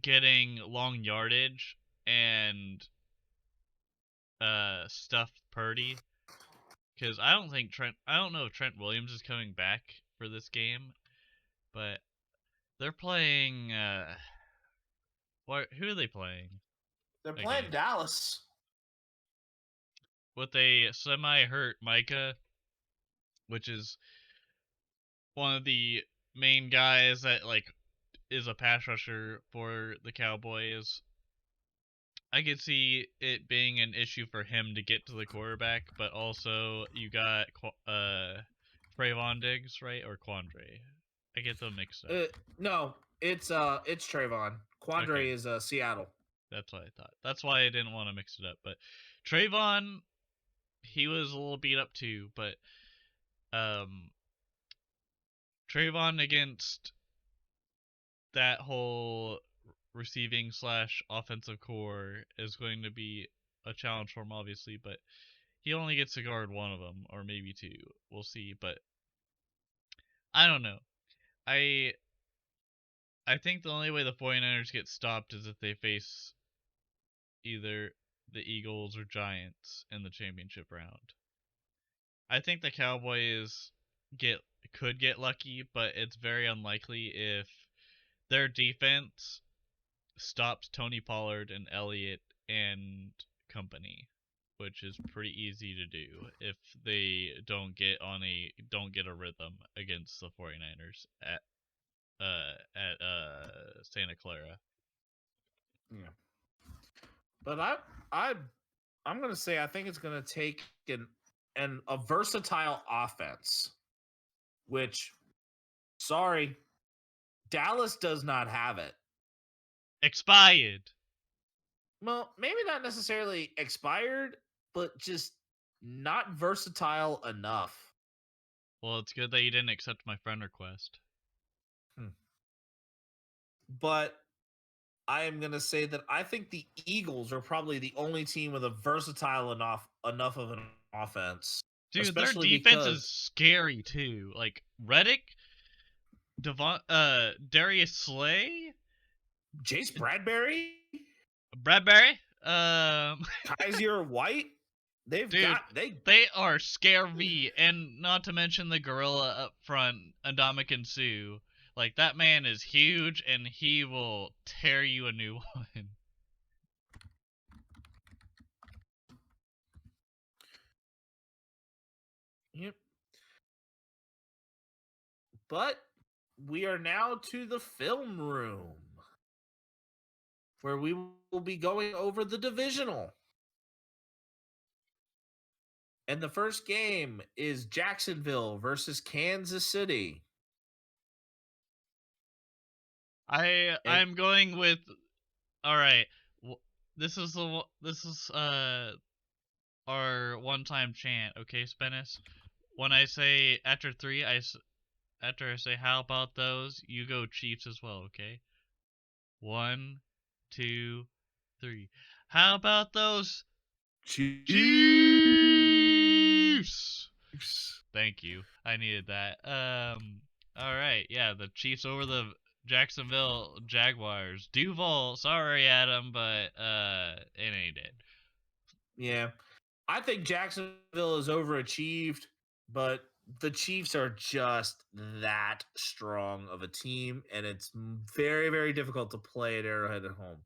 A: getting long yardage and stuff Purdy, because I don't know if Trent Williams is coming back for this game, but they're playing, who are they playing?
F: They're playing Dallas.
A: With a semi-hurt Micah, which is one of the main guys that, like, is a pass rusher for the Cowboys. I could see it being an issue for him to get to the quarterback, but also you got Trayvon Diggs, right? Or Quandre. I get them mixed up.
F: No, it's Trayvon. Quandre is Seattle.
A: That's what I thought. That's why I didn't want to mix it up. But Trayvon, he was a little beat up too, but Trayvon against that whole receiving / offensive core is going to be a challenge for him, obviously, but he only gets to guard one of them, or maybe two. We'll see, but I don't know. I think the only way the 49ers get stopped is if they face either the Eagles or Giants in the championship round. I think the Cowboys could get lucky, but it's very unlikely if their defense stops Tony Pollard and Elliott and company, which is pretty easy to do if they don't get a rhythm against the 49ers at Santa Clara.
F: Yeah. But I'm going to say I think it's going to take a versatile offense, which, sorry, Dallas does not have it.
A: Expired.
F: Well, maybe not necessarily expired, but just not versatile enough.
A: Well, it's good that you didn't accept my friend request.
F: But I am going to say that I think the Eagles are probably the only team with a versatile enough of an offense.
A: Dude, especially their defense is scary too. Like Reddick, Darius Slay,
F: Jace Bradbury,
A: Kaiser
F: White. They
A: are scary, and not to mention the gorilla up front, Ndamukong Suh. Like, that man is huge, and he will tear you a new one.
F: Yep. But we are now to the film room, where we will be going over the divisional. And the first game is Jacksonville versus Kansas City.
A: I'm going with. All right, this is our one-time chant. Okay, Spenace. When I say after three, after I say how about those, you go Chiefs as well. Okay. 1, 2, 3. How about those Chiefs? Thank you. I needed that. All right. Yeah, the Chiefs over the Jacksonville Jaguars. Duval. Sorry, Adam, but it ain't it.
F: Yeah. I think Jacksonville is overachieved, but the Chiefs are just that strong of a team, and it's very, very difficult to play at Arrowhead at home.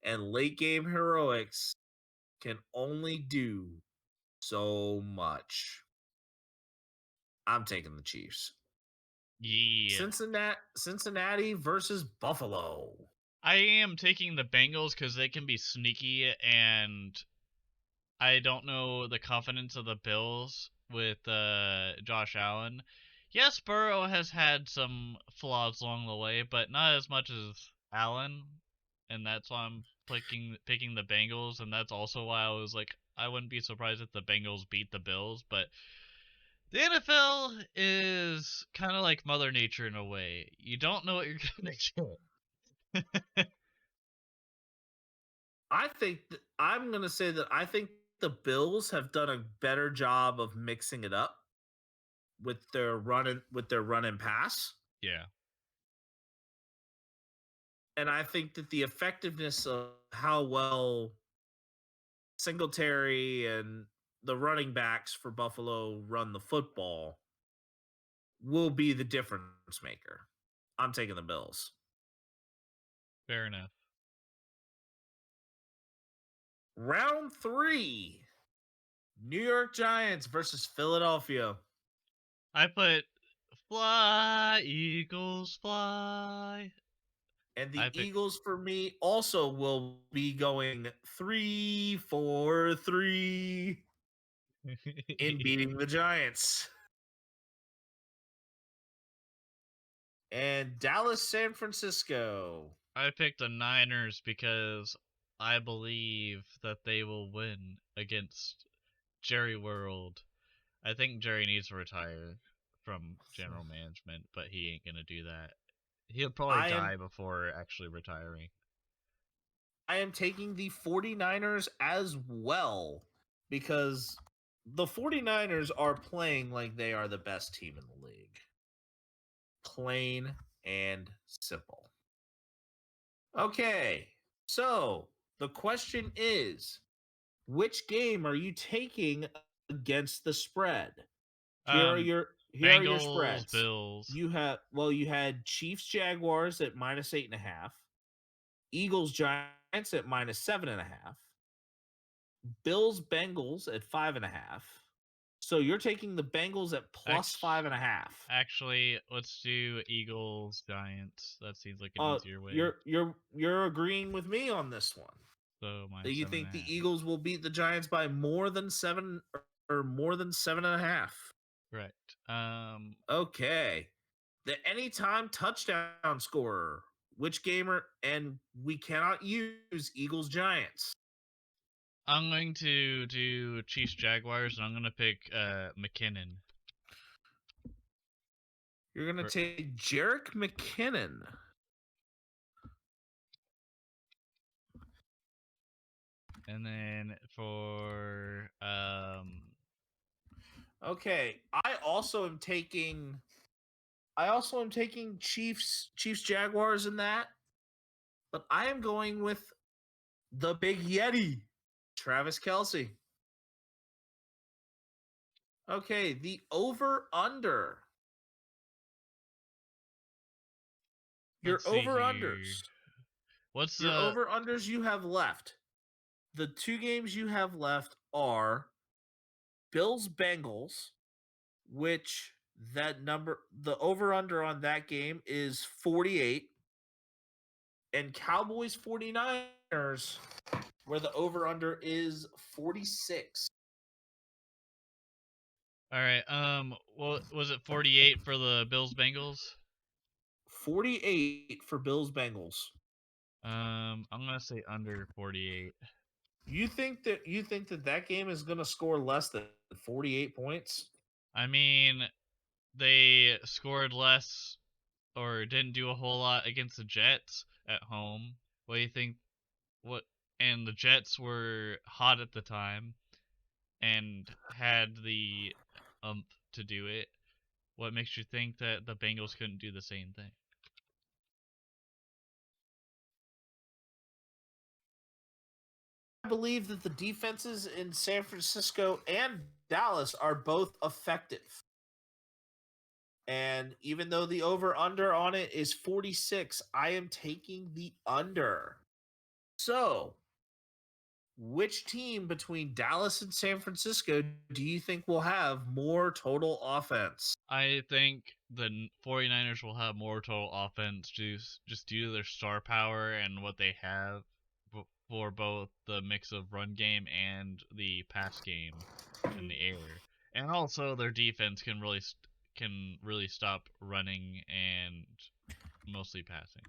F: And late game heroics can only do so much. I'm taking the Chiefs.
A: Yeah.
F: Cincinnati versus Buffalo.
A: I am taking the Bengals because they can be sneaky, and I don't know the confidence of the Bills with Josh Allen. Yes, Burrow has had some flaws along the way, but not as much as Allen, and that's why I'm picking the Bengals, and that's also why I was like, I wouldn't be surprised if the Bengals beat the Bills, but the NFL is kind of like Mother Nature in a way. You don't know what you're gonna get.
F: I'm going to say that I think the Bills have done a better job of mixing it up with their run and pass.
A: Yeah.
F: And I think that the effectiveness of how well Singletary and the running backs for Buffalo run the football will be the difference maker. I'm taking the Bills.
A: Fair enough.
F: Round 3. New York Giants versus Philadelphia.
A: I put fly, Eagles fly.
F: And the Eagles for me also will be going 3-4-3 in beating the Giants. And Dallas, San Francisco.
A: I picked the Niners because I believe that they will win against Jerry World. I think Jerry needs to retire from general management, but he ain't gonna do that. He'll probably die before actually retiring.
F: I am taking the 49ers as well because the 49ers are playing like they are the best team in the league. Plain and simple. Okay, so the question is, which game are you taking against the spread? Here are your spreads.
A: Bills.
F: You had Chiefs Jaguars at -8.5, Eagles Giants at -7.5, Bills Bengals at 5.5. So you're taking the Bengals at +5.5.
A: Actually, let's do Eagles Giants. That seems like an easier way.
F: You're agreeing with me on this one.
A: So
F: do you think the Eagles will beat the Giants by more than 7 or more than 7.5?
A: Correct.
F: Okay. The anytime touchdown scorer. Which gamer? And we cannot use Eagles Giants.
A: I'm going to do Chiefs Jaguars, and I'm going to pick McKinnon.
F: You're going to take Jerick McKinnon.
A: And then for
F: okay, I also am taking Chiefs Jaguars in that. But I am going with the Big Yeti, Travis Kelce. Okay, the over-under. Your over-unders.
A: What's
F: your over-unders you have left? The 2 games you have left are Bills Bengals, which the over-under on that game is 48, and Cowboys 49ers, where the over-under is 46.
A: All right. What was it? 48 for the Bills Bengals.
F: 48 for Bills Bengals.
A: I'm gonna say under 48.
F: You think that game is going to score less than 48 points?
A: I mean, they scored less or didn't do a whole lot against the Jets at home. What do you think? What? And the Jets were hot at the time and had the to do it. What makes you think that the Bengals couldn't do the same thing?
F: I believe that the defenses in San Francisco and Dallas are both effective. And even though the over-under on it is 46, I am taking the under. So, which team between Dallas and San Francisco do you think will have more total offense?
A: I think the 49ers will have more total offense just due to their star power and what they have for both the mix of run game and the pass game in the air. And also their defense can really stop running and mostly passing.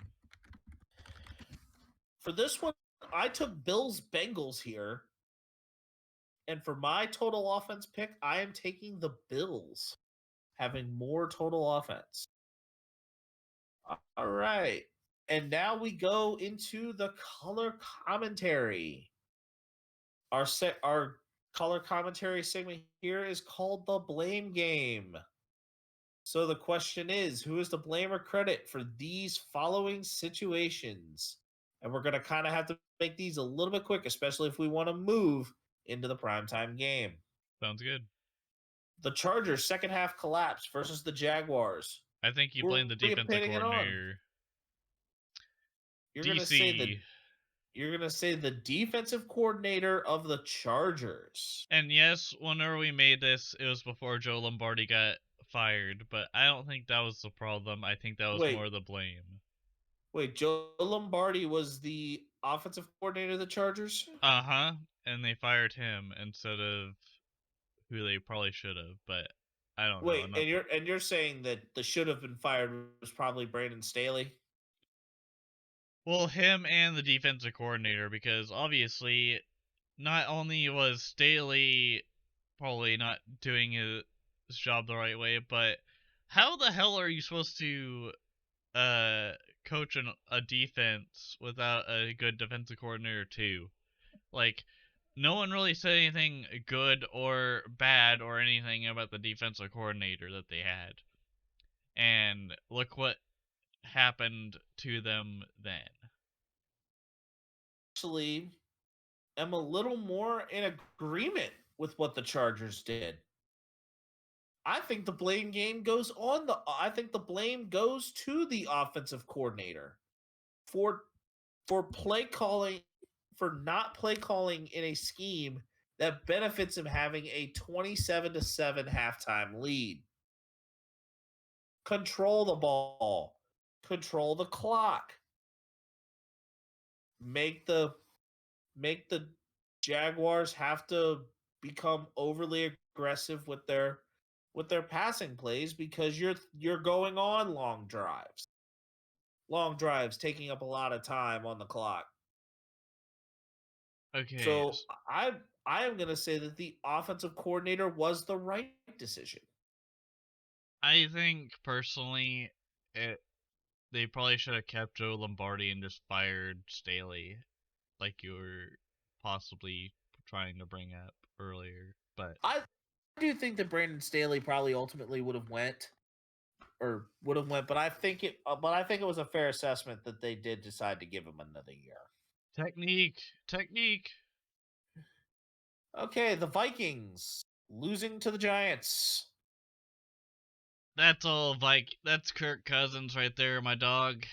F: For this one, I took Bills Bengals here. And for my total offense pick, I am taking the Bills having more total offense. All right. And now we go into the color commentary. Our color commentary segment here is called the blame game. So the question is, who is to blame or credit for these following situations? And we're going to kind of have to make these a little bit quick, especially if we want to move into the primetime game.
A: Sounds good.
F: The Chargers' second half collapse versus the Jaguars.
A: I think you blame the defensive coordinator.
F: You're gonna say the defensive coordinator of the Chargers.
A: And yes, whenever we made this, it was before Joe Lombardi got fired, but I don't think that was the problem. I think that was more the blame.
F: Wait, Joe Lombardi was the offensive coordinator of the Chargers?
A: Uh-huh. And they fired him instead of who they probably should have, but I don't know.
F: And you're saying that the should have been fired was probably Brandon Staley?
A: Well, him and the defensive coordinator, because obviously not only was Staley probably not doing his job the right way, but how the hell are you supposed to coach a defense without a good defensive coordinator too? Like, no one really said anything good or bad or anything about the defensive coordinator that they had. And look what happened to them then.
F: Actually, am a little more in agreement with what the Chargers did. I think the blame goes to the offensive coordinator for play calling, for not play calling in a scheme that benefits him having a 27-7 halftime lead. Control the ball, control the clock. Make the Jaguars have to become overly aggressive with their passing plays because you're going on long drives. Long drives taking up a lot of time on the clock.
A: Okay.
F: So I am going to say that the offensive coordinator was the right decision.
A: I think personally they probably should have kept Joe Lombardi and just fired Staley, like you were possibly trying to bring up earlier. But
F: I do think that Brandon Staley probably ultimately would have went, but I think it was a fair assessment that they did decide to give him another year.
A: Technique.
F: Okay, the Vikings losing to the Giants.
A: That's all that's Kirk Cousins right there, my dog.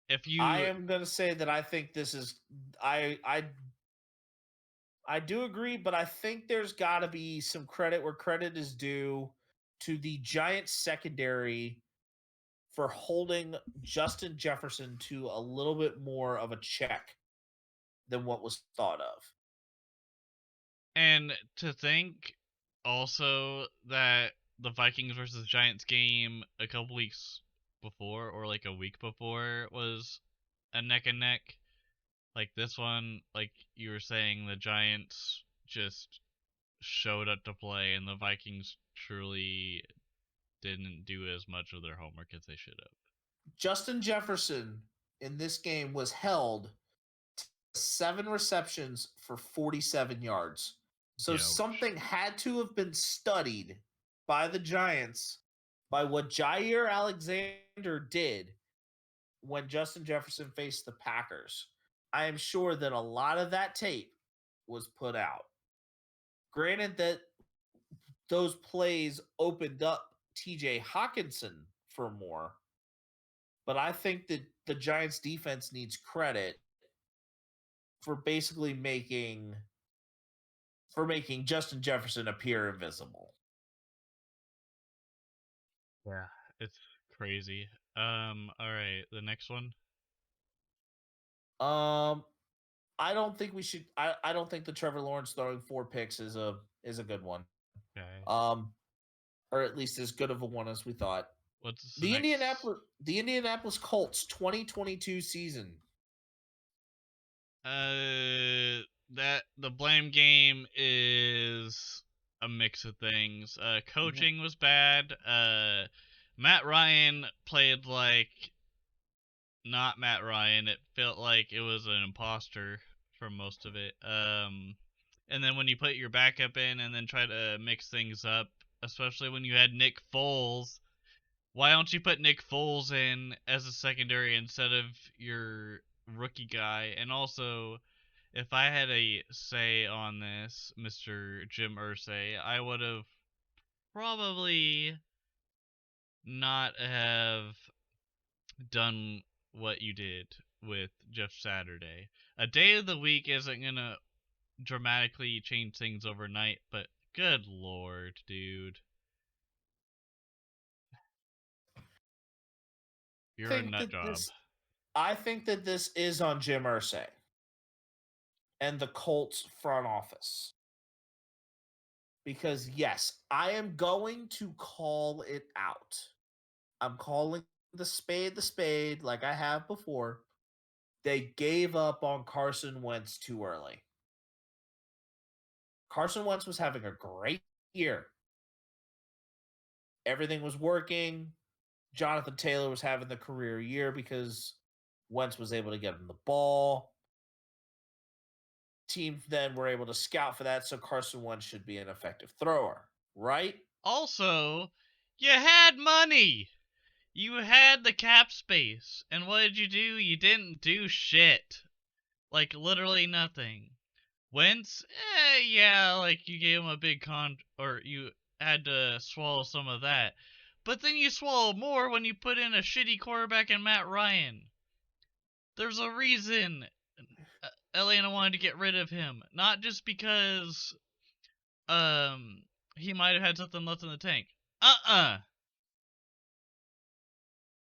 F: I am going to say that I think this is I do agree, but I think there's got to be some credit where credit is due to the Giants secondary for holding Justin Jefferson to a little bit more of a check than what was thought of.
A: And to think also that the Vikings versus Giants game a couple weeks before or like a week before was a neck and neck. Like this one, like you were saying, the Giants just showed up to play, and the Vikings truly didn't do as much of their homework as they should have.
F: Justin Jefferson in this game was held to 7 receptions for 47 yards. So
A: Ouch.
F: something had to have been studied by the Giants by what Jair Alexander did when Justin Jefferson faced the Packers. I am sure that a lot of that tape was put out. Granted that those plays opened up TJ Hawkinson for more, but I think that the Giants defense needs credit for basically making Justin Jefferson appear invisible.
A: Yeah, it's crazy. All right, the next one.
F: I don't think we should. I don't think the Trevor Lawrence throwing 4 picks is a good one.
A: Okay.
F: Or at least as good of a one as we thought.
A: What's
F: The Indianapolis Colts 2022 season.
A: That the blame game is a mix of things. Coaching was bad. Matt Ryan played like not Matt Ryan. It felt like it was an imposter for most of it. And then when you put your backup in and then try to mix things up, especially when you had Nick Foles, why don't you put Nick Foles in as a secondary instead of your rookie guy? And also, if I had a say on this, Mr. Jim Irsay, I would have probably not have done what you did with Jeff Saturday. A day of the week isn't going to dramatically change things overnight, but good lord, dude. You're a nut job.
F: I think that this is on Jim Irsay and the Colts front office. Because yes, I am going to call it out. I'm calling the spade like I have before. They gave up on Carson Wentz too early. Carson Wentz was having a great year. Everything was working. Jonathan Taylor was having the career year because Wentz was able to get him the ball. Teams then were able to scout for that, so Carson Wentz should be an effective thrower, right?
A: Also, you had money. You had the cap space. And what did you do? You didn't do shit. Like, literally nothing. Wentz, yeah, like, you gave him a big or you had to swallow some of that. But then you swallow more when you put in a shitty quarterback in Matt Ryan. There's a reason Atlanta wanted to get rid of him. Not just because, he might have had something left in the tank.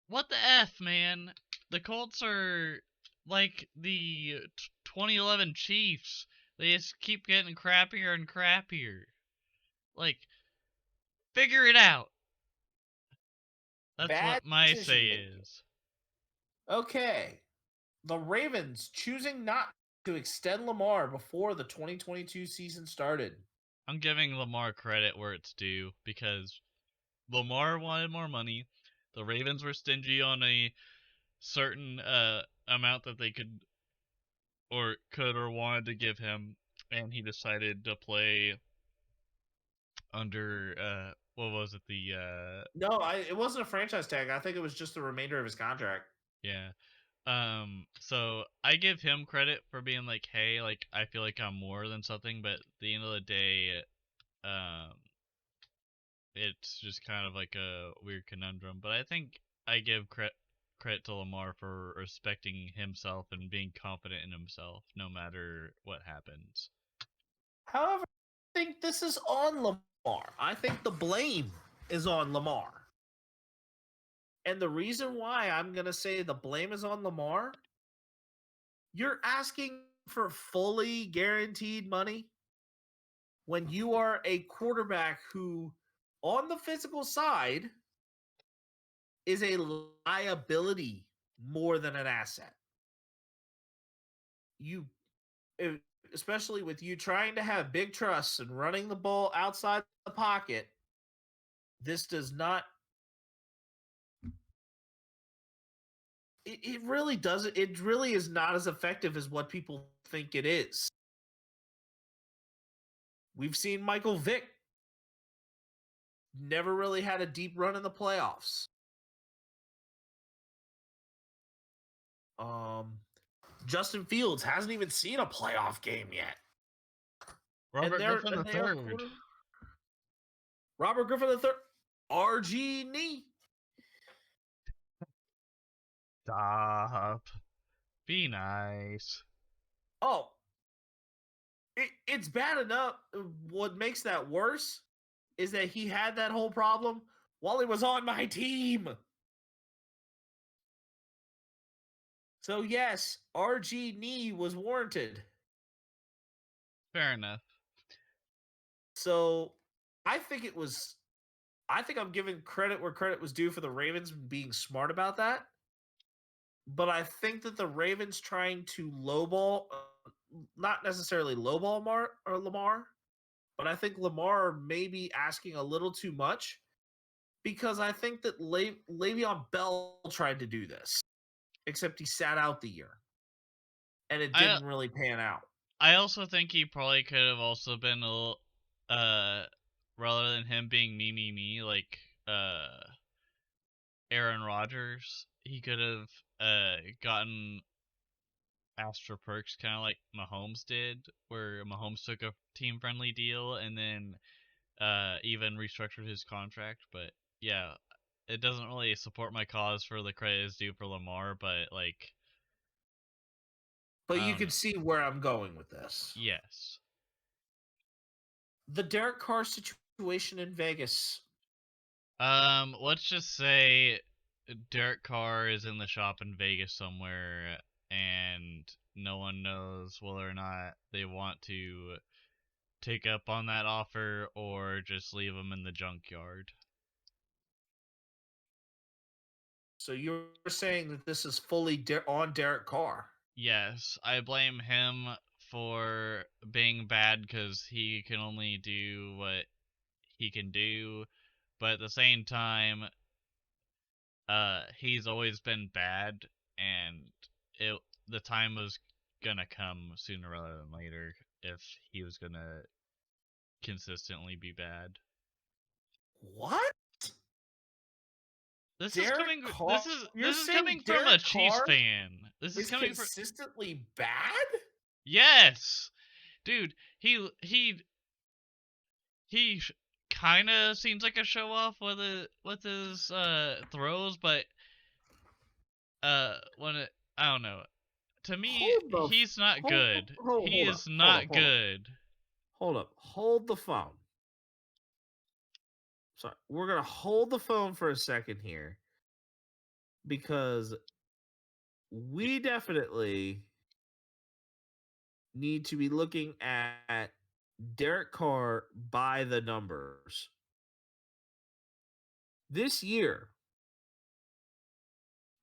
A: What the F, man? The Colts are like the 2011 Chiefs. They just keep getting crappier and crappier. Like, figure it out. That's what my say is.
F: Okay. The Ravens choosing not to extend Lamar before the 2022 season started.
A: I'm giving Lamar credit where it's due because Lamar wanted more money. The Ravens were stingy on a certain amount that they could or wanted to give him, and he decided to play under what was it,
F: No, it wasn't a franchise tag. I think it was just the remainder of his contract.
A: Yeah. So I give him credit for being like, hey, like, I feel like I'm more than something, but at the end of the day, it's just kind of like a weird conundrum. But I think I give credit to Lamar for respecting himself and being confident in himself no matter what happens.
F: However, I think this is on Lamar. I think the blame is on Lamar. And the reason why I'm going to say the blame is on Lamar, you're asking for fully guaranteed money when you are a quarterback who, on the physical side, is a liability more than an asset. Especially with you trying to have big trusts and running the ball outside the pocket, this does not. It really doesn't. It really is not as effective as what people think it is. We've seen Michael Vick never really had a deep run in the playoffs. Justin Fields hasn't even seen a playoff game yet.
A: Robert Griffin III.
F: Robert Griffin III. RG knee.
A: Stop. Be nice.
F: Oh, it's bad enough. What makes that worse is that he had that whole problem while he was on my team. So yes, RG knee was warranted.
A: Fair enough.
F: So I think I'm giving credit where credit was due for the Ravens being smart about that. But I think that the Ravens trying to lowball, not necessarily lowball Lamar, but I think Lamar may be asking a little too much, because I think that Le'Veon Bell tried to do this, except he sat out the year, and it didn't really pan out.
A: I also think he probably could have also been a little, rather than him being me, like Aaron Rodgers, he could have gotten asked for perks, kind of like Mahomes did, where Mahomes took a team-friendly deal and then even restructured his contract. But yeah, it doesn't really support my cause for the credit is due for Lamar, but like.
F: But you can see where I'm going with this.
A: Yes.
F: The Derek Carr situation in Vegas.
A: Let's just say Derek Carr is in the shop in Vegas somewhere, and no one knows whether or not they want to take up on that offer or just leave him in the junkyard.
F: So you're saying that this is fully on Derek Carr?
A: Yes, I blame him for being bad because he can only do what he can do, but at the same time, he's always been bad, and the time was gonna come sooner rather than later if he was gonna consistently be bad.
F: What?
A: This
F: Derek
A: is coming.
F: Carr?
A: This is coming from a Chiefs fan. This is coming
F: consistently bad.
A: Yes, dude. He kind of seems like a show off with his throws, but I don't know. To me, he's not good. He is not good.
F: Hold up. Hold the phone. Sorry, we're gonna hold the phone for a second here, because we definitely need to be looking at Derek Carr by the numbers. This year,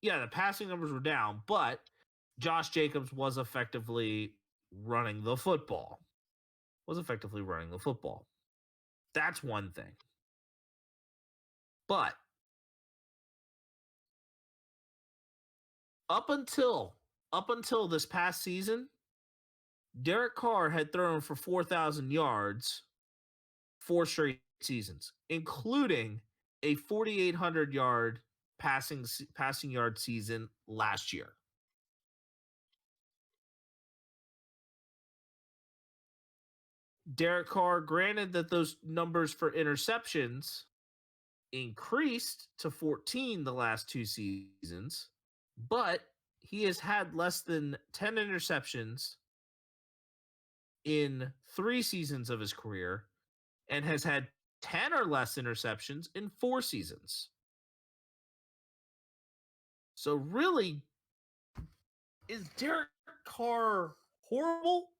F: yeah, the passing numbers were down, but Josh Jacobs was effectively running the football. That's one thing. But up until this past season, Derek Carr had thrown for 4,000 yards 4 straight seasons, including a 4,800 yard passing yard season last year. Derek Carr, granted that those numbers for interceptions increased to 14 the last 2 seasons, but he has had less than 10 interceptions in 3 seasons of his career and has had 10 or less interceptions in 4 seasons. So really, is Derek Carr horrible?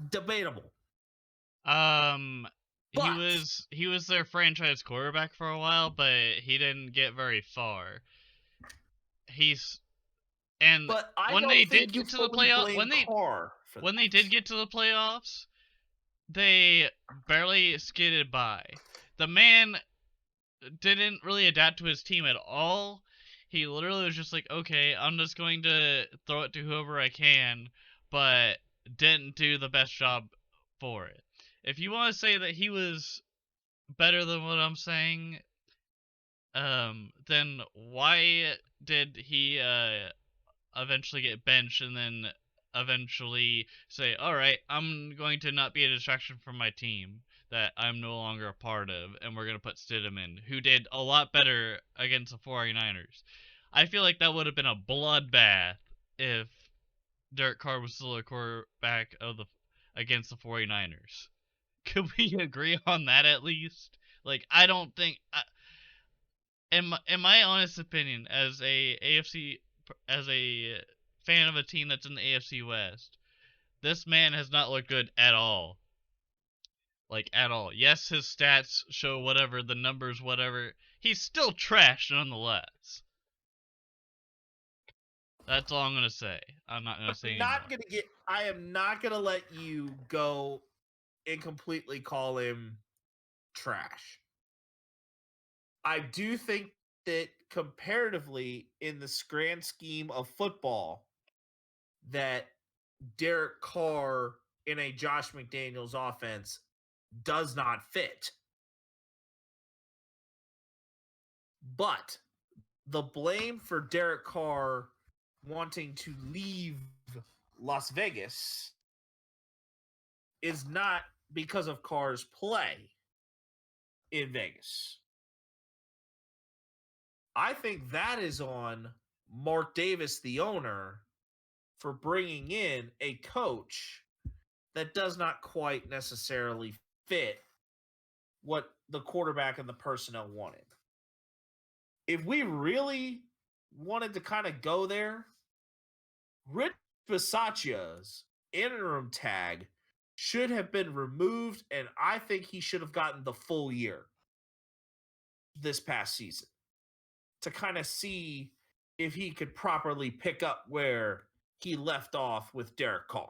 F: Debatable.
A: He was their franchise quarterback for a while, but he didn't get very far. He's and
F: But I
A: when
F: don't
A: they
F: think
A: did
F: you
A: get to the
F: fully
A: playoff
F: blame Carr for
A: when
F: that.
A: they did get to the playoffs, they barely skidded by. The man didn't really adapt to his team at all. He literally was just like, okay, I'm just going to throw it to whoever I can, but didn't do the best job for it. If you want to say that he was better than what I'm saying, then why did he eventually get benched and then eventually say, all right, I'm going to not be a distraction from my team that I'm no longer a part of, and we're going to put Stidham in, who did a lot better against the 49ers. I feel like that would have been a bloodbath if Derek Carr was still a quarterback of the against the 49ers. Could we agree on that at least? Like, I don't think in my honest opinion, as as a fan of a team that's in the AFC West, this man has not looked good at all. Like, at all. Yes, his stats show whatever, the numbers, whatever. He's still trash nonetheless. That's all I'm gonna say. I'm not gonna say anymore.
F: I am not gonna let you go and completely call him trash. I do think that comparatively in the grand scheme of football, that Derek Carr in a Josh McDaniels offense does not fit. But the blame for Derek Carr wanting to leave Las Vegas is not because of Carr's play in Vegas. I think that is on Mark Davis, the owner, for bringing in a coach that does not quite necessarily fit what the quarterback and the personnel wanted. If we really wanted to kind of go there, Rich Bisaccia's interim tag should have been removed, and I think he should have gotten the full year this past season to kind of see if he could properly pick up where he left off with Derek Carr.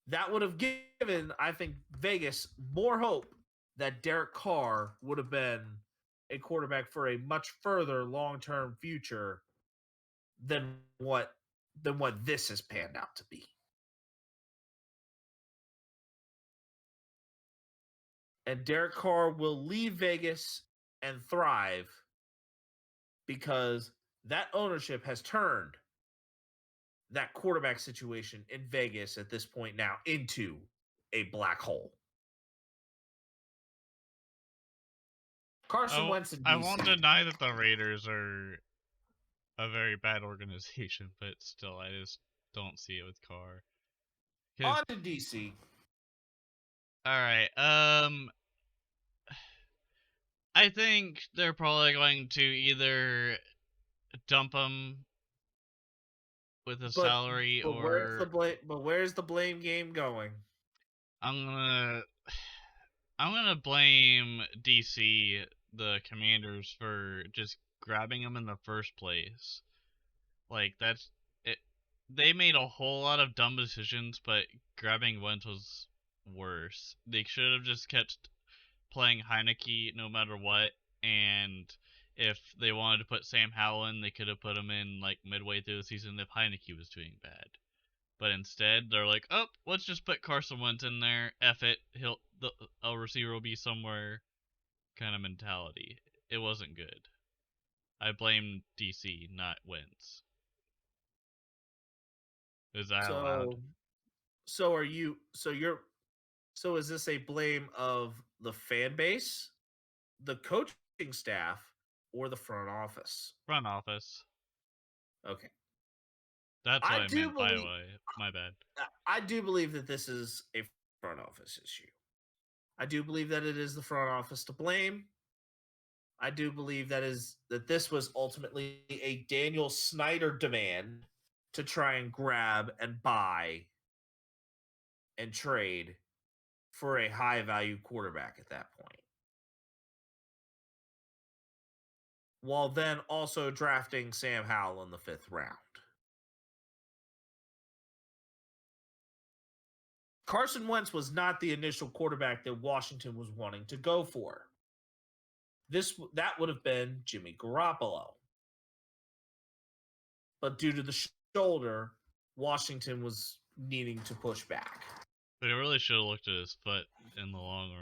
F: That would have given, I think, Vegas more hope that Derek Carr would have been a quarterback for a much further long-term future than what this has panned out to be. And Derek Carr will leave Vegas and thrive because that ownership has turned that quarterback situation in Vegas at this point now into a black hole. Carson Wentz in
A: I
F: DC.
A: won't deny that the Raiders are a very bad organization, but still, I just don't see it with Carr.
F: On to DC.
A: All right. I think they're probably going to either dump him with a salary,
F: but
A: or
F: where's the blame game going?
A: I'm gonna blame DC, the Commanders, for just grabbing him in the first place. Like, that's it. They made a whole lot of dumb decisions, but grabbing Wentz was worse. They should have just kept playing Heineke no matter what, and if they wanted to put Sam Howell in, they could have put him in like midway through the season if Heineke was doing bad. But instead, they're like, oh, let's just put Carson Wentz in there. F it, a receiver will be somewhere. Kind of mentality. It wasn't good. I blame DC, not Wentz. Is that allowed?
F: So are you? So is this a blame of the fan base, the coaching staff, or the front office?
A: Front office.
F: Okay.
A: That's what I meant, by the way. My bad.
F: I do believe that this is a front office issue. I do believe that it is the front office to blame. I do believe that this was ultimately a Daniel Snyder demand to try and grab and buy and trade for a high-value quarterback at that point. While then also drafting Sam Howell in the 5th round. Carson Wentz was not the initial quarterback that Washington was wanting to go for. That would have been Jimmy Garoppolo. But due to the shoulder, Washington was needing to push back.
A: But he really should have looked at his foot in the long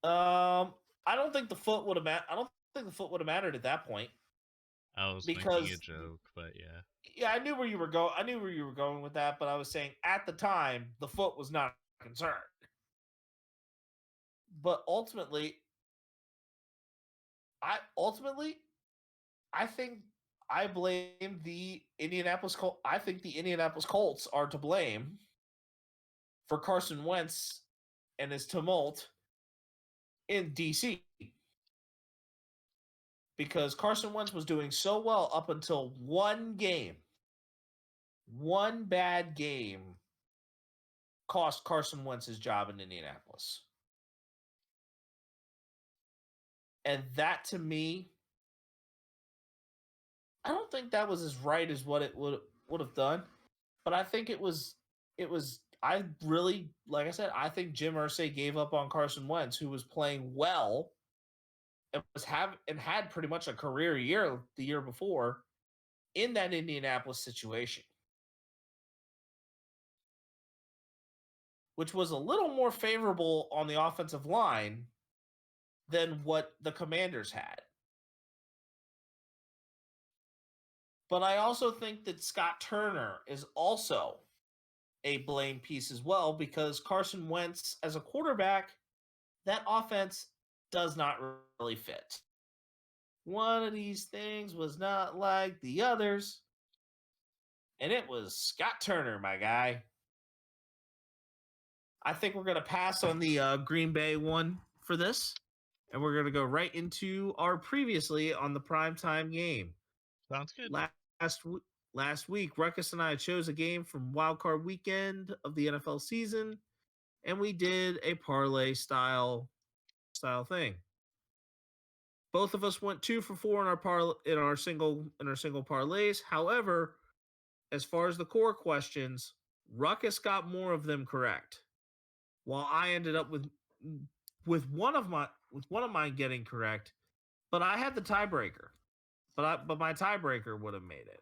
A: run.
F: I don't think the foot would have mattered at that point.
A: I was making a joke, but yeah.
F: Yeah, I knew where you were going. I knew where you were going with that, but I was saying at the time the foot was not a concern. But ultimately, I think I blame the Indianapolis Colts. I think the Indianapolis Colts are to blame for Carson Wentz and his tumult in DC. Because Carson Wentz was doing so well up until one game. One bad game cost Carson Wentz his job in Indianapolis. And that, to me, I don't think that was as right as what it would have done. But I think it was. I really, like I said, I think Jim Irsay gave up on Carson Wentz, who was playing well and had pretty much a career year the year before in that Indianapolis situation, which was a little more favorable on the offensive line than what the Commanders had. But I also think that Scott Turner is also a blame piece as well, because Carson Wentz as a quarterback, that offense does not really fit. One of these things was not like the others, and it was Scott Turner, my guy. I think we're going to pass on the Green Bay one for this, and we're going to go right into our previously on the primetime game.
A: Sounds good.
F: Last week, Ruckus and I chose a game from Wildcard weekend of the NFL season, and we did a parlay style thing. Both of us went 2 for 4 in our single parlays. However, as far as the core questions, Ruckus got more of them correct, while I ended up with one of mine getting correct. But I had the tiebreaker. But my tiebreaker would have made it.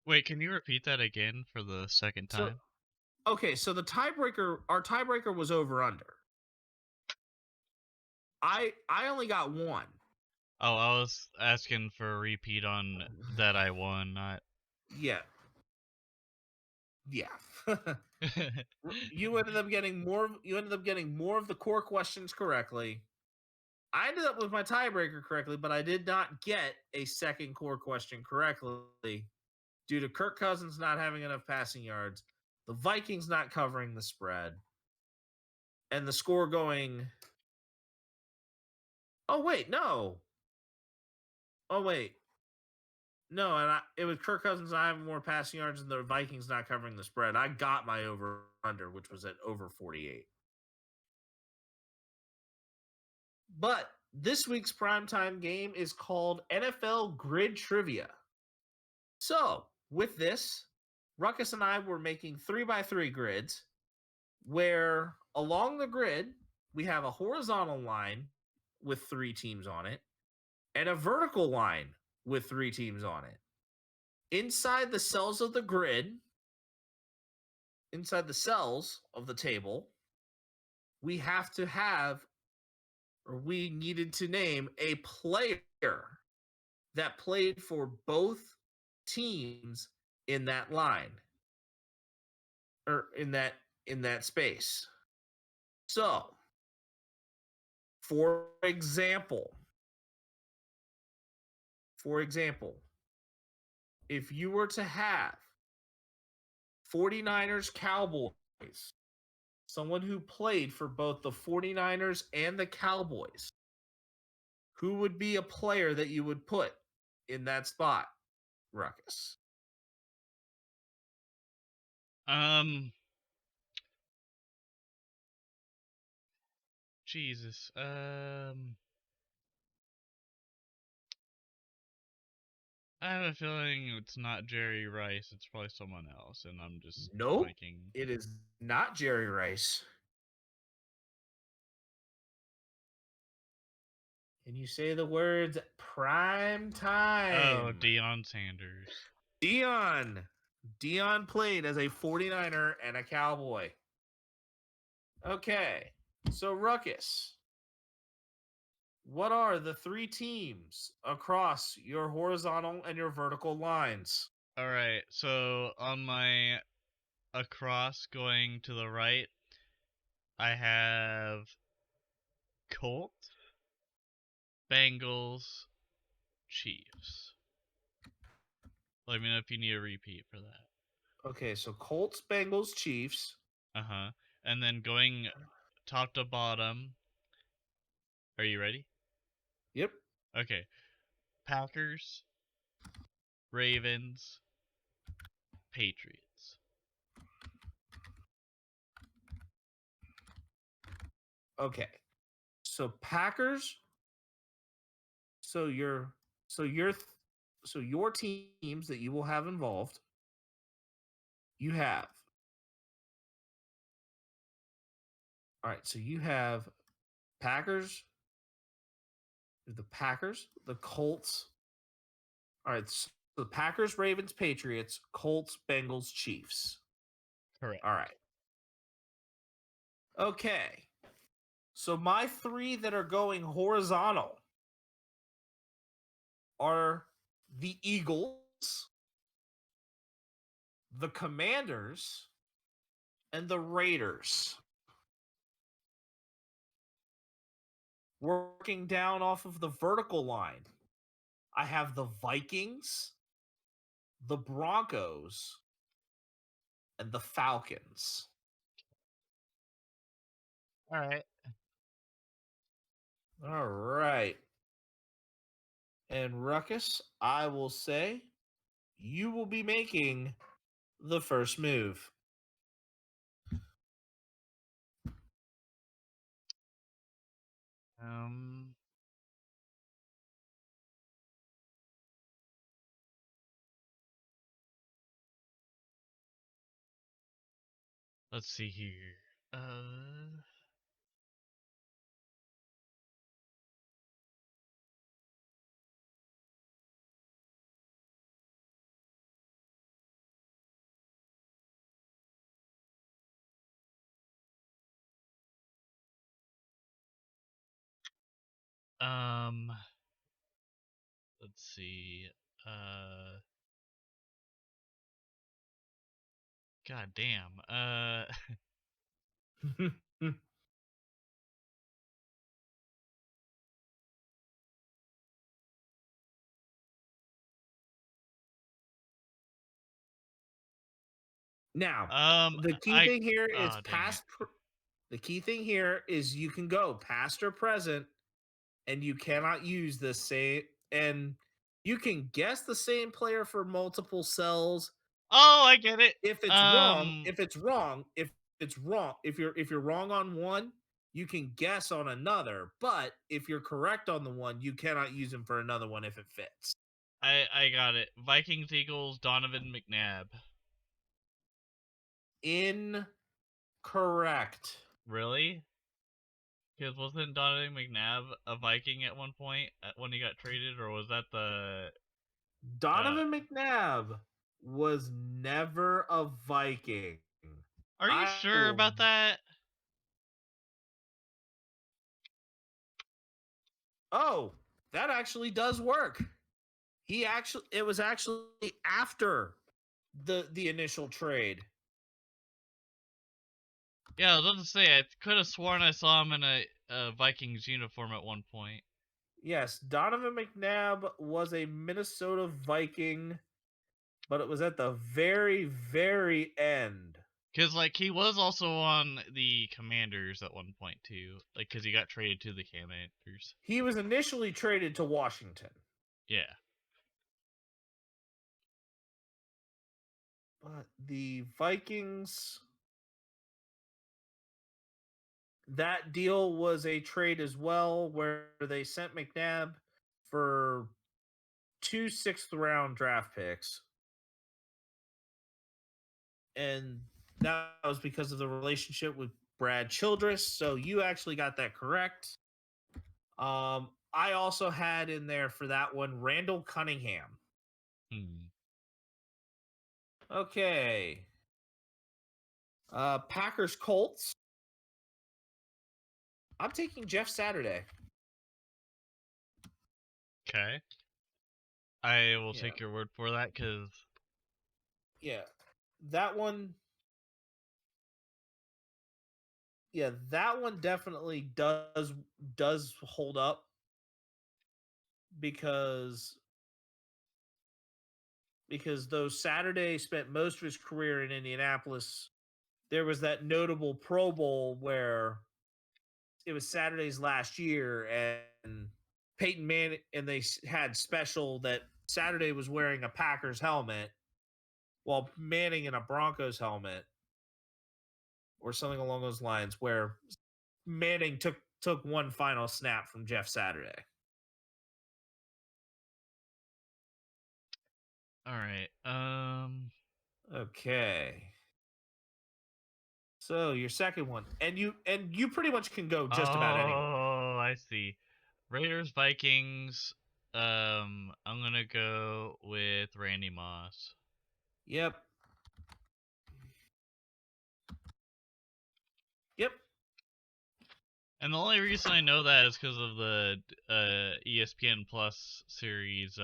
A: Wait, can you repeat that again for the second time?
F: So our tiebreaker was over under. I only got 1.
A: Oh, I was asking for a repeat on that I won, not.
F: Yeah. You ended up getting more. You ended up getting more of the core questions correctly. I ended up with my tiebreaker correctly, but I did not get a second core question correctly due to Kirk Cousins not having enough passing yards, the Vikings not covering the spread, and the score going. Oh wait, no. And it was Kirk Cousins not having more passing yards and the Vikings not covering the spread. I got my over-under, which was at over 48. But this week's primetime game is called NFL Grid Trivia. So, with this, Ruckus and I were making 3x3 grids where along the grid, we have a horizontal line with 3 teams on it and a vertical line with 3 teams on it. Inside the cells of the grid, inside the cells of the table, we needed to name a player that played for both teams in that line or in that space. So, for example, if you were to have 49ers Cowboys, someone who played for both the 49ers and the Cowboys, who would be a player that you would put in that spot, Ruckus?
A: Jesus. I have a feeling it's not Jerry Rice. It's probably someone else, and I'm just
F: Nope.
A: blanking.
F: It is not Jerry Rice. Can you say the words prime time?
A: Oh, Deion Sanders.
F: Deion played as a 49er and a Cowboy. Okay. So, Ruckus, what are the 3 teams across your horizontal and your vertical lines?
A: All right. So on my across going to the right, I have Colts, Bengals, Chiefs. Let me know if you need a repeat for that.
F: Okay, so Colts, Bengals, Chiefs.
A: Uh-huh. And then going top to bottom. Are you ready?
F: Yep.
A: Okay. Packers, Ravens, Patriots.
F: Okay. So Packers. So your teams that you will have involved. You have. All right, so you have Packers, the Colts. All right, so the Packers, Ravens, Patriots, Colts, Bengals, Chiefs.
A: Correct.
F: All right. Okay. So my 3 that are going horizontal are the Eagles, the Commanders, and the Raiders. Working down off of the vertical line, I have the Vikings, the Broncos, and the Falcons.
A: All right.
F: All right. And Ruckus, I will say you will be making the first move.
A: Um Let's see here. Um let's see. God damn.
F: Now,
A: um
F: the key
A: I
F: thing here is
A: oh dang it.
F: the key thing here is you can go past or present, and you cannot use the same. And you can guess the same player for multiple cells.
A: Oh, I get it.
F: If it's wrong, if you're wrong on one, you can guess on another. But if you're correct on the one, you cannot use them for another one if it fits.
A: I got it. Vikings, Eagles, Donovan McNabb.
F: Incorrect.
A: Really? Because wasn't Donovan McNabb a Viking at one point when he got traded, or was that the?
F: Donovan McNabb was never a Viking.
A: Are you
F: I
A: sure
F: will
A: about that?
F: Oh, that actually does work. It was actually after the initial trade.
A: Yeah, I was about to say I could have sworn I saw him in a Vikings uniform at one point.
F: Yes, Donovan McNabb was a Minnesota Viking, but it was at the very, very end.
A: Cause like he was also on the Commanders at one point too, like because he got traded to the Commanders.
F: He was initially traded to Washington.
A: Yeah.
F: But that deal was a trade as well, where they sent McNabb for 2 6th-round draft picks. And that was because of the relationship with Brad Childress. So you actually got that correct. I also had in there for that one Randall Cunningham. Okay. Packers Colts. I'm taking Jeff Saturday.
A: Okay. I will take your word for that because.
F: Yeah. That one. Yeah, that one definitely does hold up because though Saturday spent most of his career in Indianapolis, there was that notable Pro Bowl where it was Saturday's last year, and Peyton Manning, and they had special that Saturday was wearing a Packers helmet while Manning in a Broncos helmet or something along those lines, where Manning took one final snap from Jeff Saturday.
A: All right.
F: Okay. So your second one, and you pretty much can go just about anywhere.
A: Oh, I see. Raiders, Vikings. I'm gonna go with Randy Moss.
F: Yep. Yep.
A: And the only reason I know that is because of the ESPN Plus series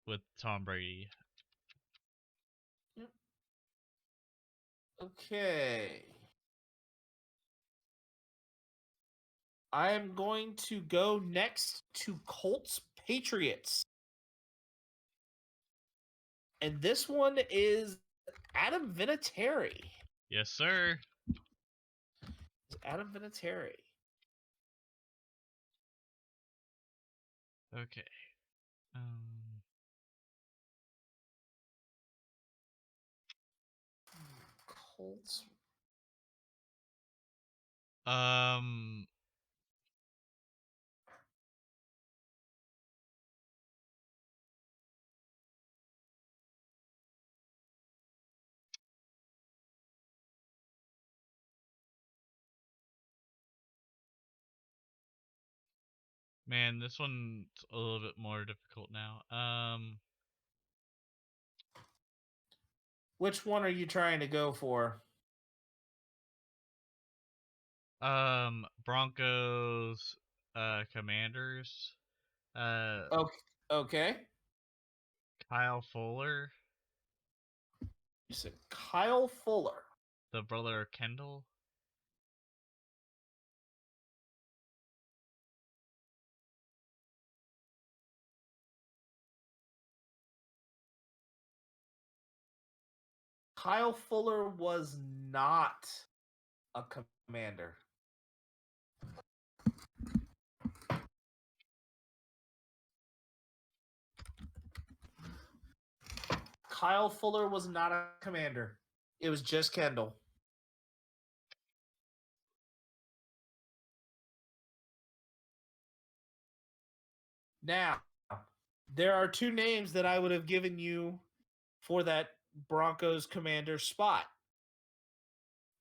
A: with Tom Brady.
F: Yep. Okay. I am going to go next to Colts Patriots. And this one is Adam Vinatieri.
A: Yes, sir.
F: It's Adam Vinatieri.
A: Okay.
F: Colts.
A: Man, this one's a little bit more difficult now.
F: Which one are you trying to go for?
A: Broncos, Commanders.
F: Okay.
A: Kyle Fuller,
F: You said Kyle Fuller.
A: the brother of Kendall.
F: Kyle Fuller was not a Commander. Kyle Fuller was not a Commander. It was just Kendall. Now, there are two names that I would have given you for that Broncos Commander spot.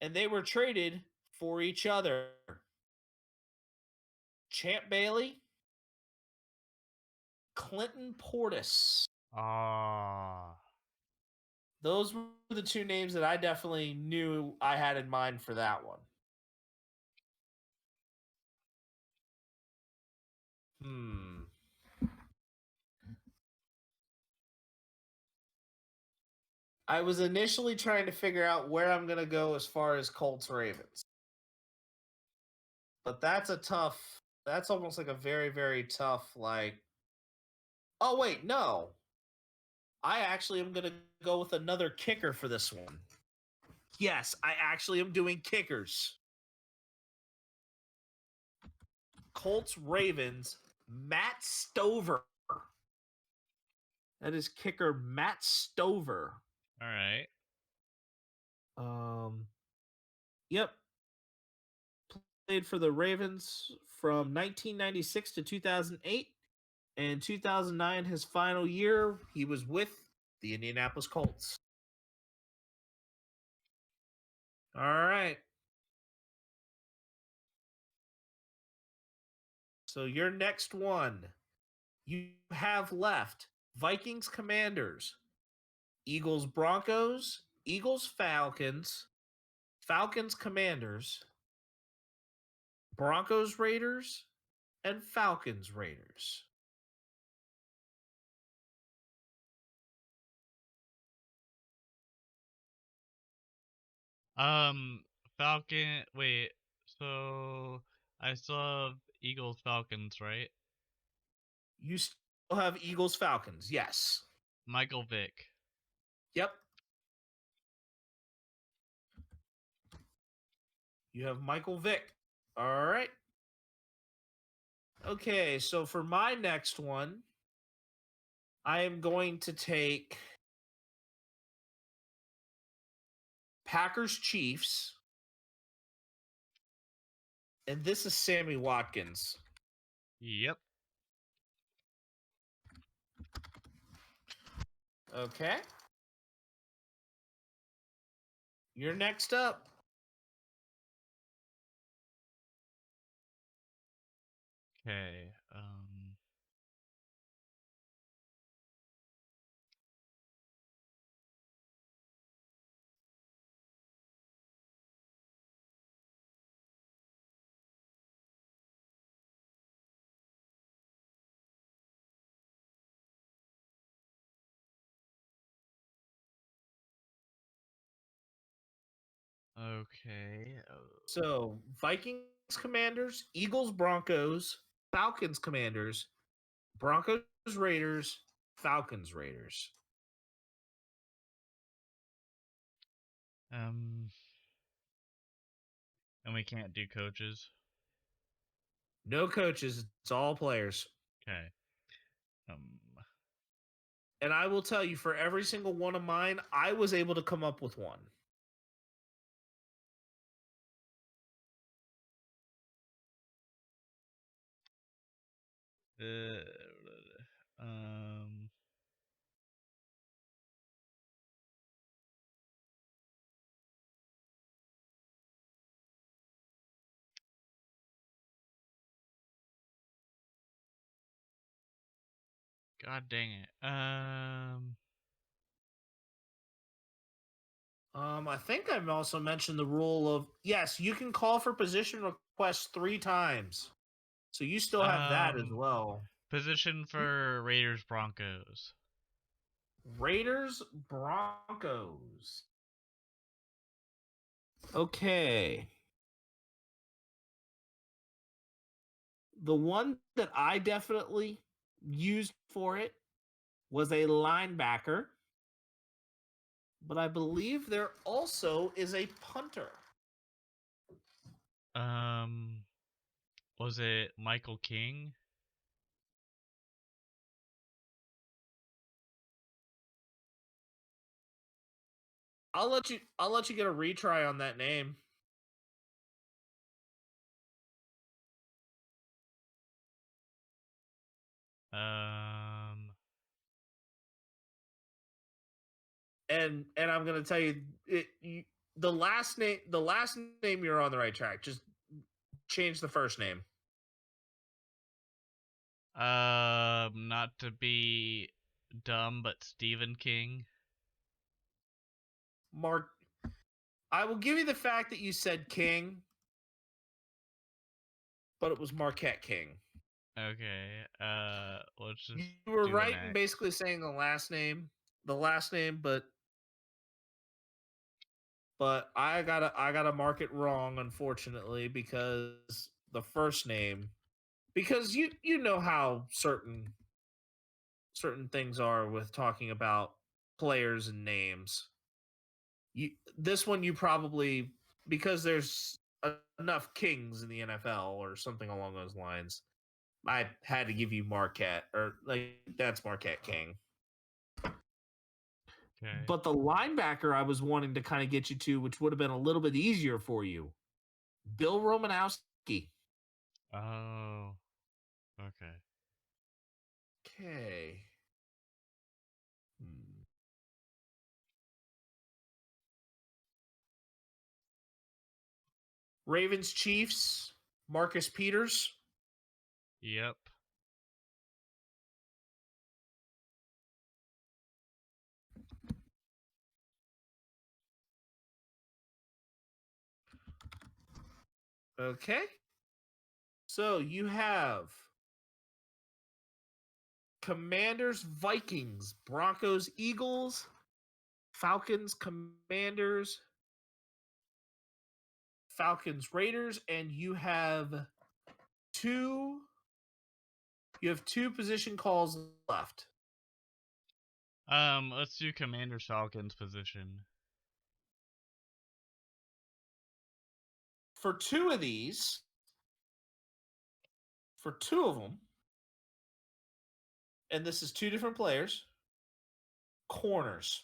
F: And they were traded for each other. Champ Bailey, Clinton Portis. Those were the two names that I definitely knew I had in mind for that one. I was initially trying to figure out where I'm going to go as far as Colts Ravens. But that's almost like a very, very tough, like, oh, wait, no. I actually am going to go with another kicker for this one. Yes, I actually am doing kickers. Colts Ravens, Matt Stover. That is kicker Matt Stover.
A: All right.
F: Yep. Played for the Ravens from 1996 to 2008. And 2009, his final year, he was with the Indianapolis Colts. All right. So your next one, you have left Vikings Commanders, Eagles Broncos, Eagles Falcons, Falcons Commanders, Broncos Raiders, and Falcons Raiders.
A: Falcon. Wait. So I still have Eagles Falcons, right?
F: You still have Eagles Falcons, yes.
A: Michael Vick.
F: Yep. You have Michael Vick. All right. Okay, so for my next one, I am going to take Packers Chiefs. And this is Sammy Watkins.
A: Yep.
F: Okay. You're next up.
A: Okay. Okay.
F: So, Vikings Commanders, Eagles Broncos, Falcons Commanders, Broncos Raiders, Falcons Raiders.
A: And we can't do coaches.
F: No coaches, it's all players.
A: Okay.
F: And I will tell you, for every single one of mine, I was able to come up with one.
A: Um. God dang it.
F: I think I've also mentioned the rule of yes, you can call for position requests 3 times. So you still have that as well.
A: Position for Raiders Broncos.
F: Raiders Broncos. Okay. The one that I definitely used for it was a linebacker. But I believe there also is a punter.
A: Was it Michael King?
F: I'll let you get a retry on that name. And I'm gonna tell you, the last name you're on the right track. Just change the first name.
A: Not to be dumb, but Stephen King.
F: Mark, I will give you the fact that you said King, but it was Marquette King.
A: Okay. Let's just.
F: You were right in basically saying the last name, but I gotta mark it wrong, unfortunately, because the first name, because you know how certain things are with talking about players and names. This one you probably, because there's enough Kings in the NFL or something along those lines. I had to give you Marquette, or like that's Marquette King.
A: Okay.
F: But the linebacker I was wanting to kind of get you to, which would have been a little bit easier for you, Bill Romanowski.
A: Oh. Okay.
F: Okay. Ravens Chiefs, Marcus Peters.
A: Yep.
F: Okay. So you have Commanders, Vikings, Broncos, Eagles, Falcons, Commanders, Falcons, Raiders, and you have two position calls left.
A: Let's do Commanders Falcons position.
F: For two of these, for two of them, and this is two different players, corners.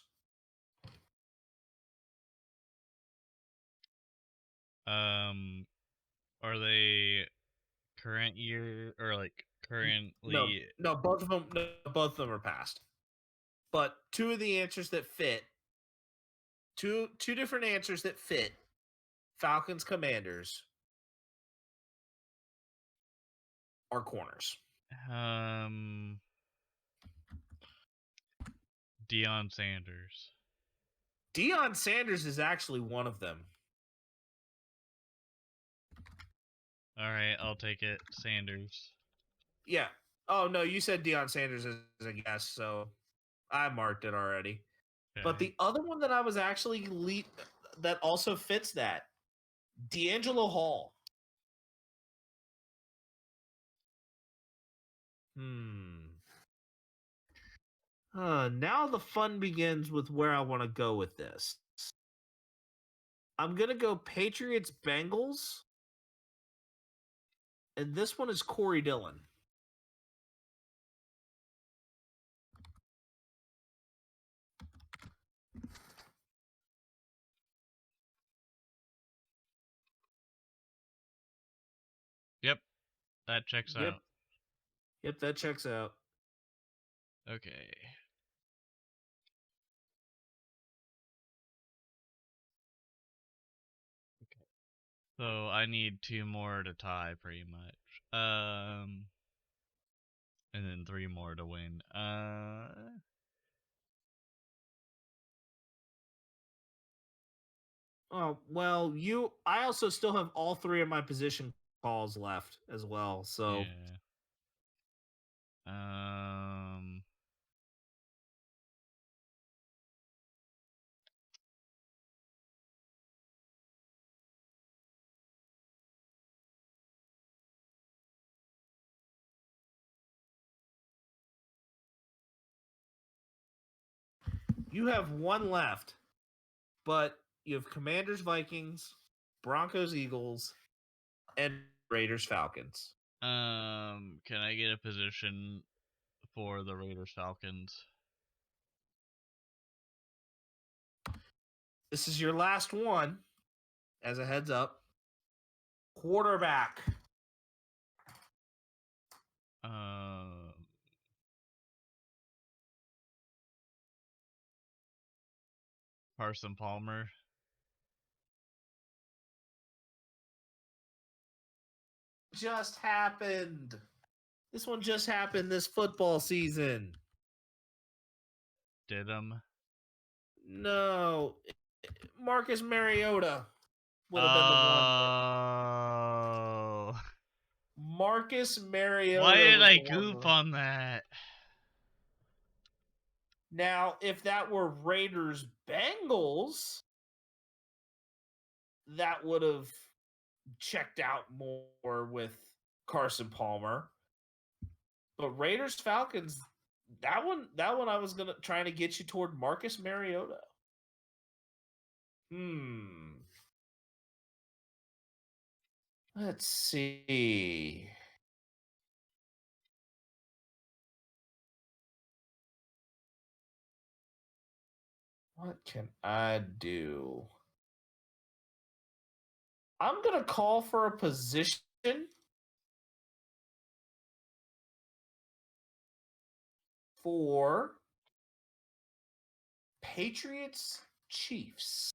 A: Are they current year or like currently?
F: No, both of them are past. But two of the answers that fit, two different answers that fit, Falcons, Commanders are corners.
A: Deion Sanders.
F: Deion Sanders is actually one of them.
A: All right, I'll take it. Sanders.
F: Yeah. Oh no, you said Deion Sanders as a guess, so I marked it already.
A: Okay.
F: But the other one that I was actually that also fits that, D'Angelo Hall. Now the fun begins with where I want to go with this. I'm going to go Patriots Bengals. And this one is Corey Dillon.
A: Yep, that checks out.
F: Yep, that checks out.
A: Okay. So I need two more to tie, pretty much. And then three more to win.
F: Oh, well, I also still have all three of my position calls left as well. So
A: yeah.
F: you have one left, but you have Commanders, Vikings, Broncos, Eagles, and Raiders, Falcons.
A: Can I get a position for the Raiders Falcons?
F: This is your last one, as a heads up. Quarterback.
A: Carson Palmer.
F: Just happened. This one just happened this football season.
A: Did him?
F: No. Marcus Mariota would have been the one.
A: Oh.
F: Marcus Mariota.
A: Why did I goof on that?
F: Now, if that were Raiders Bengals, that would have checked out more with Carson Palmer. But Raiders Falcons, that one I was trying to get you toward Marcus Mariota. Let's see. What can I do? I'm going to call for a position for Patriots Chiefs.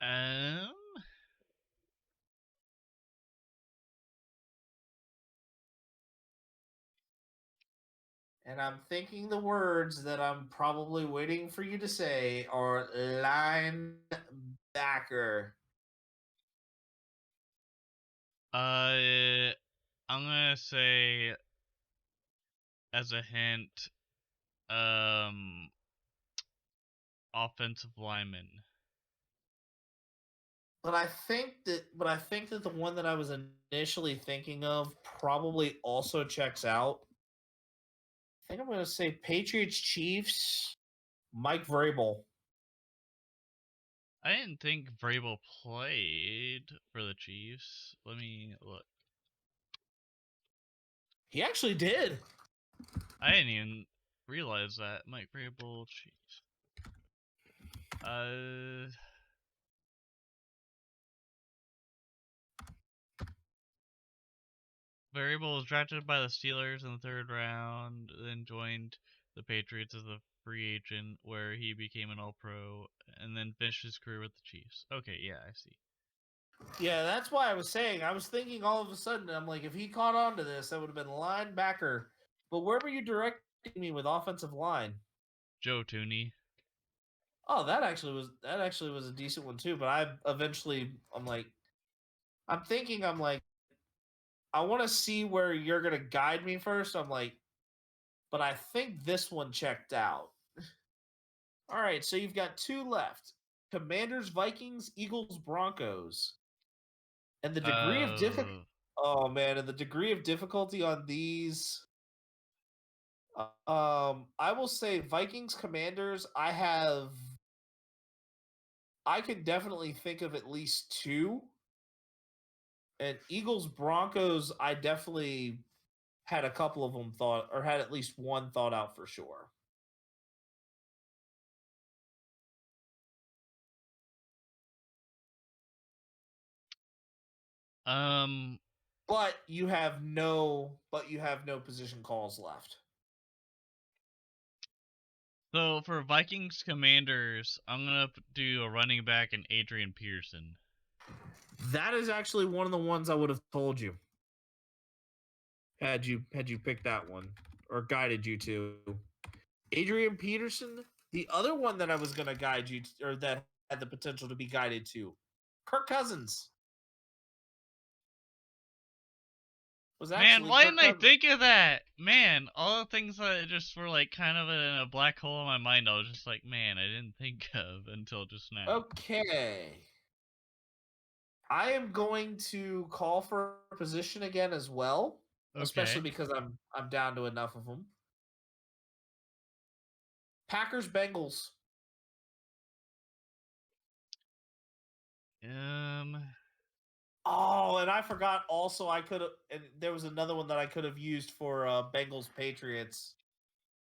A: Um,
F: And I'm thinking the words that I'm probably waiting for you to say are linebacker.
A: I'm gonna say as a hint, um, offensive lineman.
F: But I think that the one that I was initially thinking of probably also checks out. I think I'm going to say Patriots Chiefs, Mike Vrabel.
A: I didn't think Vrabel played for the Chiefs. Let me look.
F: He actually did.
A: I didn't even realize that. Mike Vrabel, Chiefs. Vrabel was drafted by the Steelers in the 3rd round, then joined the Patriots as a free agent, where he became an All-Pro, and then finished his career with the Chiefs. Okay, yeah, I see.
F: Yeah, that's why I was saying. I was thinking all of a sudden, I'm like, if he caught on to this, that would have been linebacker. But where were you directing me with offensive line?
A: Joe Tooney.
F: Oh, that actually was a decent one too. But I'm like, I want to see where you're gonna guide me first. I'm like, but I think this one checked out. All right, so you've got 2 left: Commanders, Vikings, Eagles, Broncos, and the degree of difficulty.
A: Uh,
F: Oh man, and the degree of difficulty on these. I will say Vikings, Commanders. I can definitely think of at least 2. And Eagles, Broncos, I definitely had a couple of them thought, or had at least one thought out for sure.
A: um,
F: But you have no position calls left.
A: so for Vikings Commanders, I'm gonna do a running back and Adrian Peterson.
F: That is actually one of the ones I would have told you had you picked that one or guided you to. Adrian Peterson, the other one that I was going to guide you to, or that had the potential to be guided to, Kirk Cousins. Was
A: Man,
F: actually
A: why
F: Kirk
A: didn't I
F: Cousins.
A: think of that? Man, all the things that just were like kind of in a black hole in my mind, I was just like, man, I didn't think of until just now.
F: Okay. I am going to call for a position again as well, especially
A: Okay.
F: because I'm down to enough of them. Packers Bengals.
A: Um,
F: Oh, and I forgot also I could have and there was another one that I could have used for Bengals Patriots.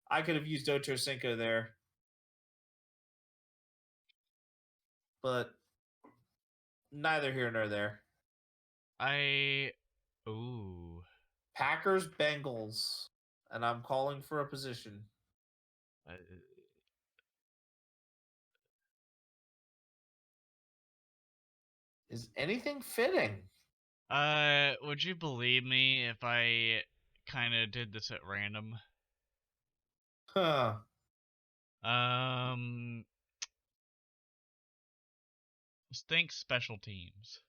F: I could have used Ocho Cinco there. But neither here nor there.
A: ooh.
F: Packers Bengals. And I'm calling for a position.
A: Uh,
F: Is anything fitting?
A: would you believe me if I kind of did this at random?
F: Huh.
A: Um, just think special teams.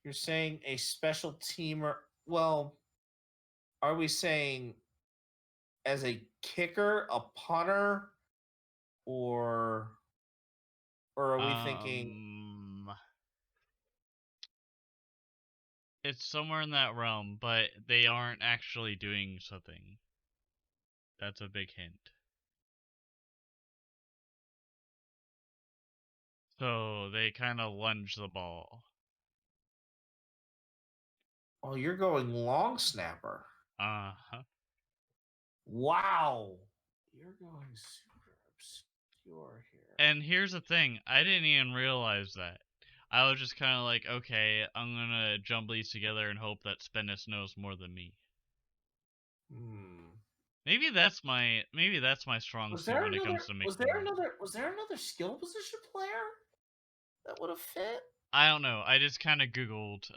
F: You're saying a special teamer. Well, are we saying as a kicker, a punter, or are we thinking
A: Um, it's somewhere in that realm, but they aren't actually doing something. That's a big hint. So they kind of lunge the ball.
F: Oh, you're going long snapper.
A: Uh-huh.
F: Wow. You're going super obscure here.
A: And here's the thing, I didn't even realize that. I was just kind of like, okay, I'm gonna jumble these together and hope that Spenace knows more than me. Maybe that's my strong suit when it comes to making.
F: Was there another skill position player that would have fit?
A: I don't know. I just kind of Googled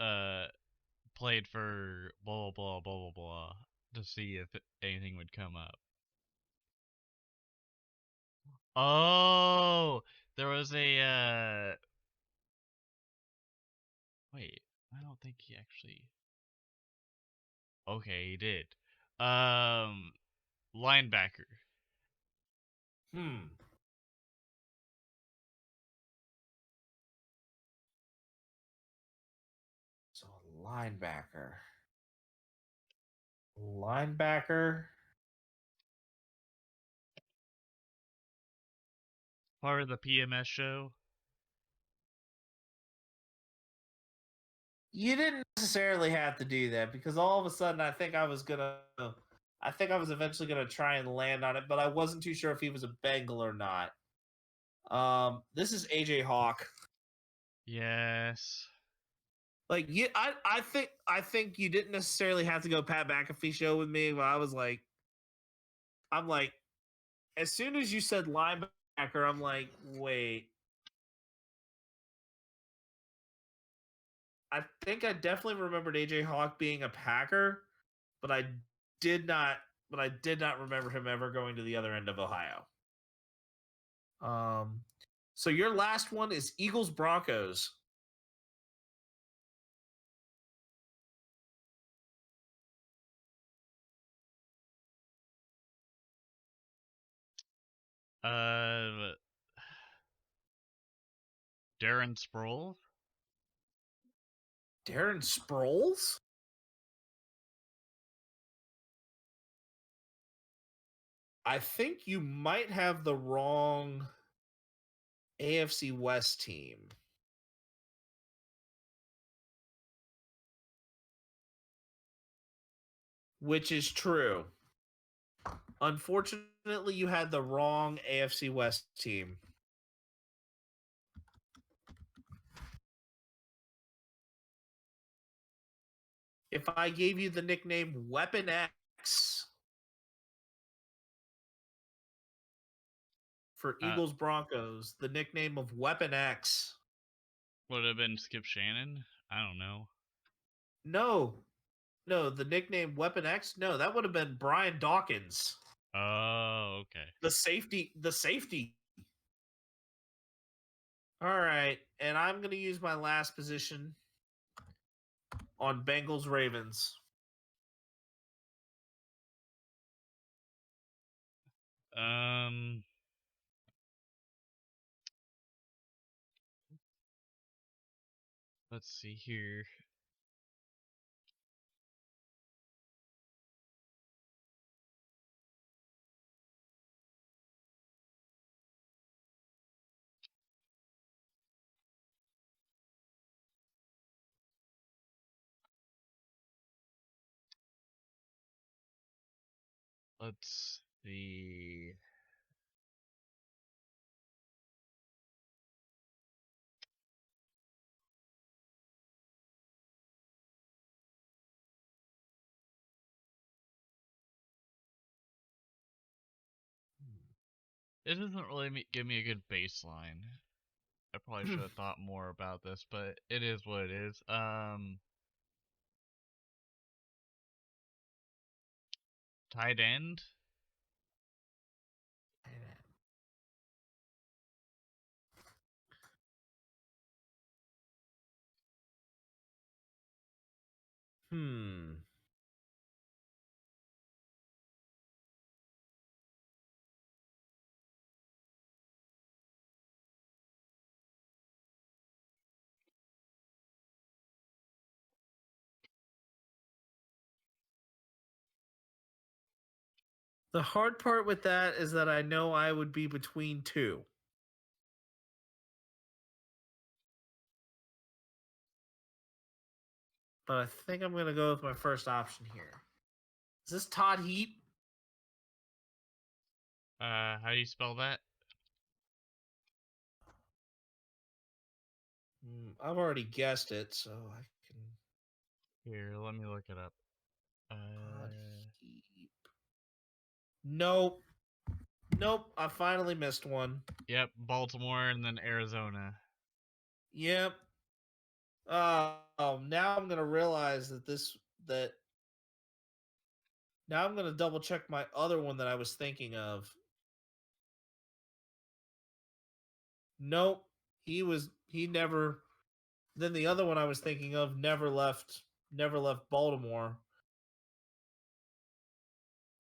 A: played for blah blah blah blah blah to see if anything would come up. Oh, there was a wait, I don't think he actually. Okay, he did. Linebacker.
F: So linebacker. Linebacker.
A: Part of the PMS show.
F: You didn't necessarily have to do that because all of a sudden I think I was eventually gonna try and land on it, but I wasn't too sure if he was a Bengal or not. This is AJ Hawk.
A: Yes.
F: Like I think you didn't necessarily have to go Pat McAfee show with me, but I'm like, as soon as you said linebacker, I'm like, wait. I think I definitely remembered AJ Hawk being a Packer, but I did not remember him ever going to the other end of Ohio. So your last one is Eagles Broncos.
A: Darren Sproles.
F: Darren Sproles? I think you might have the wrong AFC West team. Which is true. Unfortunately, you had the wrong AFC West team. If I gave you the nickname Weapon X for Eagles Broncos, the nickname of Weapon X
A: Would have been Skip Shannon? I don't know.
F: No, the nickname Weapon X? No, that would have been Brian Dawkins.
A: Oh, okay.
F: The safety. All right, and I'm going to use my last position on Bengals Ravens.
A: Let's see here. Let's see. It doesn't really give me a good baseline. I probably should have thought more about this, but it is what it is. Tight end.
F: The hard part with that is that I know I would be between two. but I think I'm going to go with my first option here. Is this Todd Heap?
A: How do you spell that?
F: I've already guessed it, so I can.
A: Here, let me look it up.
F: Todd Heap. Nope. I finally missed one.
A: Yep, Baltimore and then Arizona.
F: Yep. Now I'm gonna realize that. Now I'm gonna double check my other one that I was thinking of. Nope. He never. Then the other one I was thinking of never left Baltimore.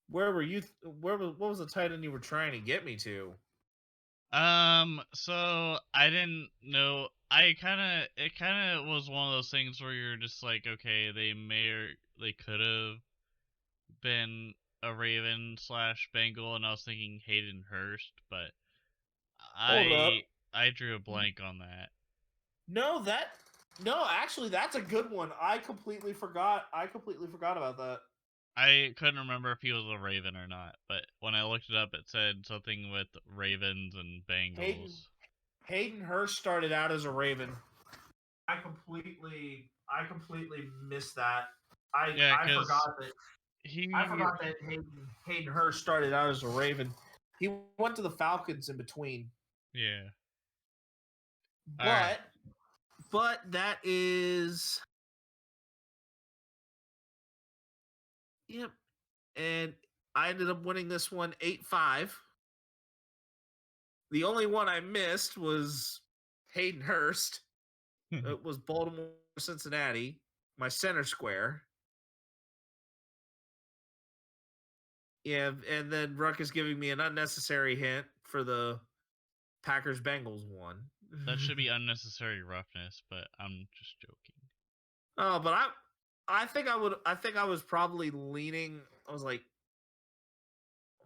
F: Where were you? What was the tight end you were trying to get me to?
A: So I didn't know. It kind of was one of those things where you're just like, okay, they could have been a Raven / Bengal, and I was thinking Hayden Hurst, but
F: Hold up.
A: I drew a blank on that.
F: No, actually, that's a good one. I completely forgot about that.
A: I couldn't remember if he was a Raven or not, but when I looked it up, it said something with Ravens and Bengals.
F: Hayden Hurst started out as a Raven. I completely missed that. I forgot that. I forgot that Hayden Hurst started out as a Raven. He went to the Falcons in between.
A: Yeah.
F: But that is. Yep. And I ended up winning this one 8-5. The only one I missed was Hayden Hurst. It was Baltimore, Cincinnati, my center square. Yeah, and then Ruckus giving me an unnecessary hint for the Packers Bengals one.
A: That should be unnecessary roughness, but I'm just joking.
F: Oh, but I think I was probably leaning. I was like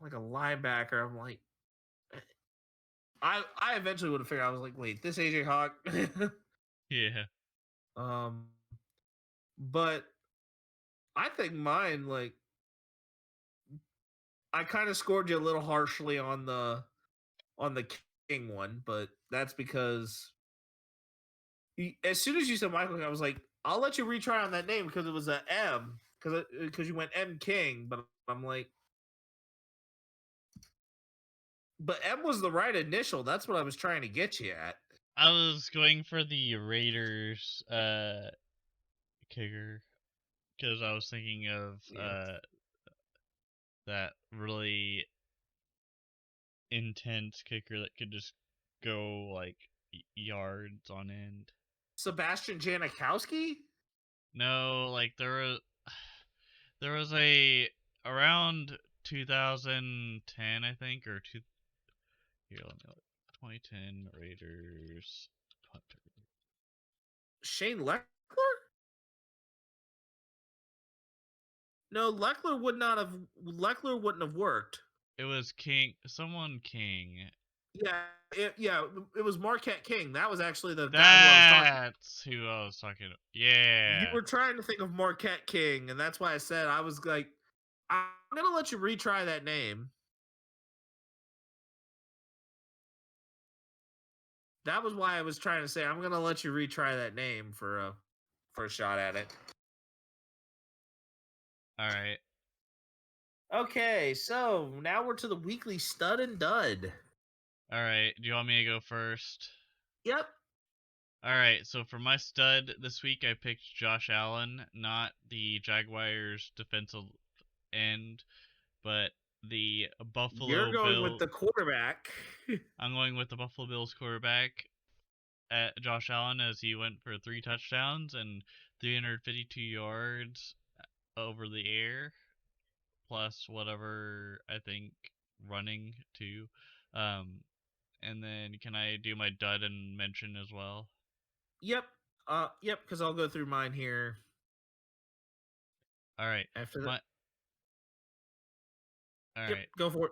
F: a linebacker. I'm like, I eventually would have figured. I was like, wait, this AJ Hawk.
A: Yeah.
F: But I think mine, like, I kind of scored you a little harshly on the King one, but that's because as soon as you said Michael, I was like, I'll let you retry on that name because it was a M, because you went M King, but I'm like, but M was the right initial. That's what I was trying to get you at.
A: I was going for the Raiders kicker because I was thinking of that really intense kicker that could just go like yards on end.
F: Sebastian Janikowski?
A: No, like there was a around 2010, I think, or here, let me look. 2010 Raiders punter.
F: Shane Leckler? No, Leckler wouldn't have worked.
A: It was King.
F: Yeah, it was Marquette King. That was actually the guy who I was talking.
A: That's who I was talking about. Yeah.
F: You were trying to think of Marquette King, and that's why I said I was like, I'm gonna let you retry that name. That was why I was trying to say I'm gonna let you retry that name for a shot at it.
A: All right.
F: Okay, so now we're to the weekly stud and dud.
A: All right. Do you want me to go first?
F: Yep.
A: All right. So for my stud this week, I picked Josh Allen, not the Jaguars defensive end, but the Buffalo
F: You're going
A: Bills.
F: with the quarterback.
A: I'm going with the Buffalo Bills quarterback, at Josh Allen, as he went for 3 touchdowns and 352 yards over the air, plus whatever I think running too. And then can I do my dud and mention as well?
F: Yep. Yep. Because I'll go through mine here.
A: All right.
F: After that.
A: All
F: yep.
A: right.
F: Go for it.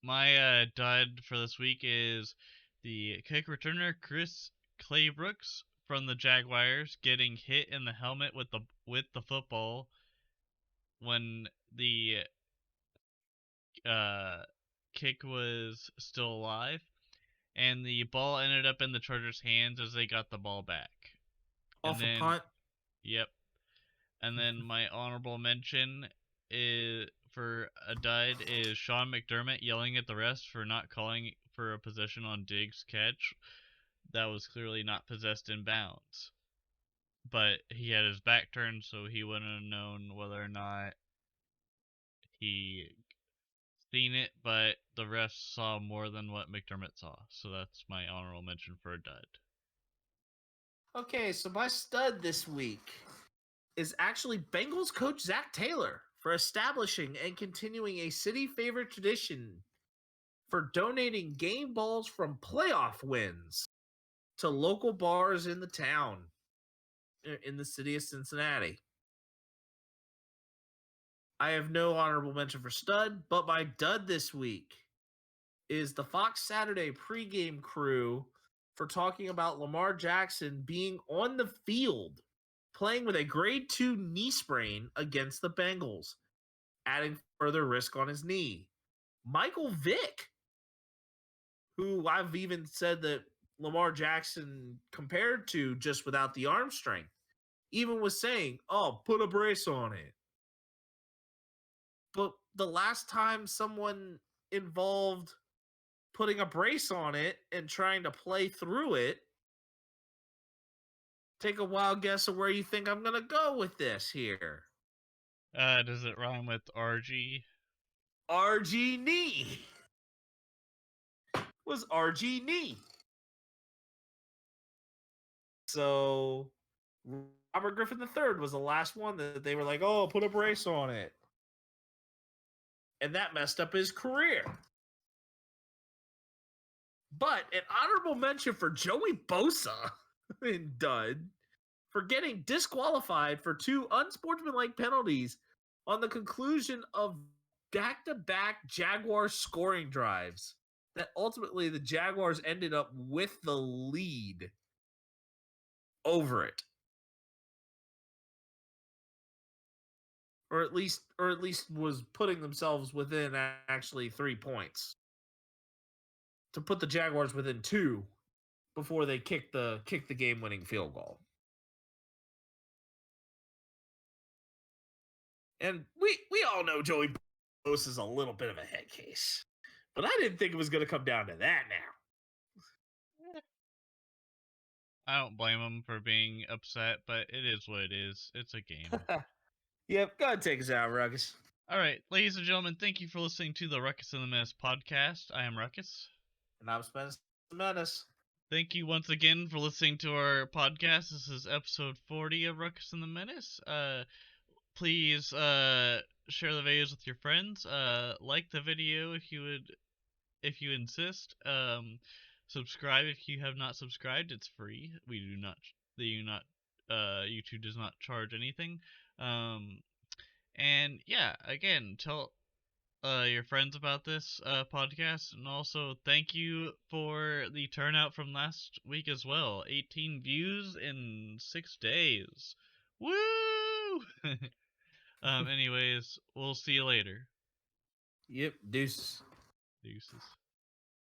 A: My dud for this week is the kick returner Chris Clay Brooks from the Jaguars getting hit in the helmet with the football when the kick was still alive, and the ball ended up in the Chargers' hands as they got the ball back.
F: Off a punt.
A: Yep. And then my honorable mention is for a dud is Sean McDermott yelling at the refs for not calling for a possession on Diggs' catch that was clearly not possessed in bounds. But he had his back turned, so he wouldn't have known whether or not he seen it, but the refs saw more than what McDermott saw. So that's my honorable mention for a dud.
F: Okay, so my stud this week is actually Bengals coach Zach Taylor for establishing and continuing a city favorite tradition for donating game balls from playoff wins to local bars in the town, in the city of Cincinnati. I have no honorable mention for stud, but my dud this week is the Fox Saturday pregame crew for talking about Lamar Jackson being on the field playing with a grade 2 knee sprain against the Bengals, adding further risk on his knee. Michael Vick, who I've even said that Lamar Jackson compared to just without the arm strength, even was saying, oh, put a brace on it. But the last time someone involved putting a brace on it and trying to play through it, take a wild guess of where you think I'm going to go with this here.
A: Does it rhyme with RG?
F: RG knee. Was RG knee. So Robert Griffin III was the last one that they were like, oh, put a brace on it. And that messed up his career. But an honorable mention for Joey Bosa in dud for getting disqualified for 2 unsportsmanlike penalties on the conclusion of back-to-back Jaguars scoring drives that ultimately the Jaguars ended up with the lead over it. Or at least was putting themselves within actually 3 points to put the Jaguars within 2 before they kicked the game-winning field goal. And we all know Joey Bosa is a little bit of a head case, but I didn't think it was going to come down to that now.
A: I don't blame him for being upset, but it is what it is. It's a game.
F: Yep, go ahead, take us out, Ruckus.
A: All right, ladies and gentlemen, thank you for listening to the Ruckus and The Menace podcast. I am Ruckus.
F: And I'm Spenace and Menace.
A: Thank you once again for listening to our podcast. This is episode 40 of Ruckus and The Menace. Please share the videos with your friends. Like the video if you insist. Subscribe if you have not subscribed. It's free. YouTube does not charge anything. And yeah, again, tell your friends about this podcast, and also thank you for the turnout from last week as well. 18 views in 6 days. Woo! Anyways, we'll see you later.
F: Yep, deuces.
A: Deuces.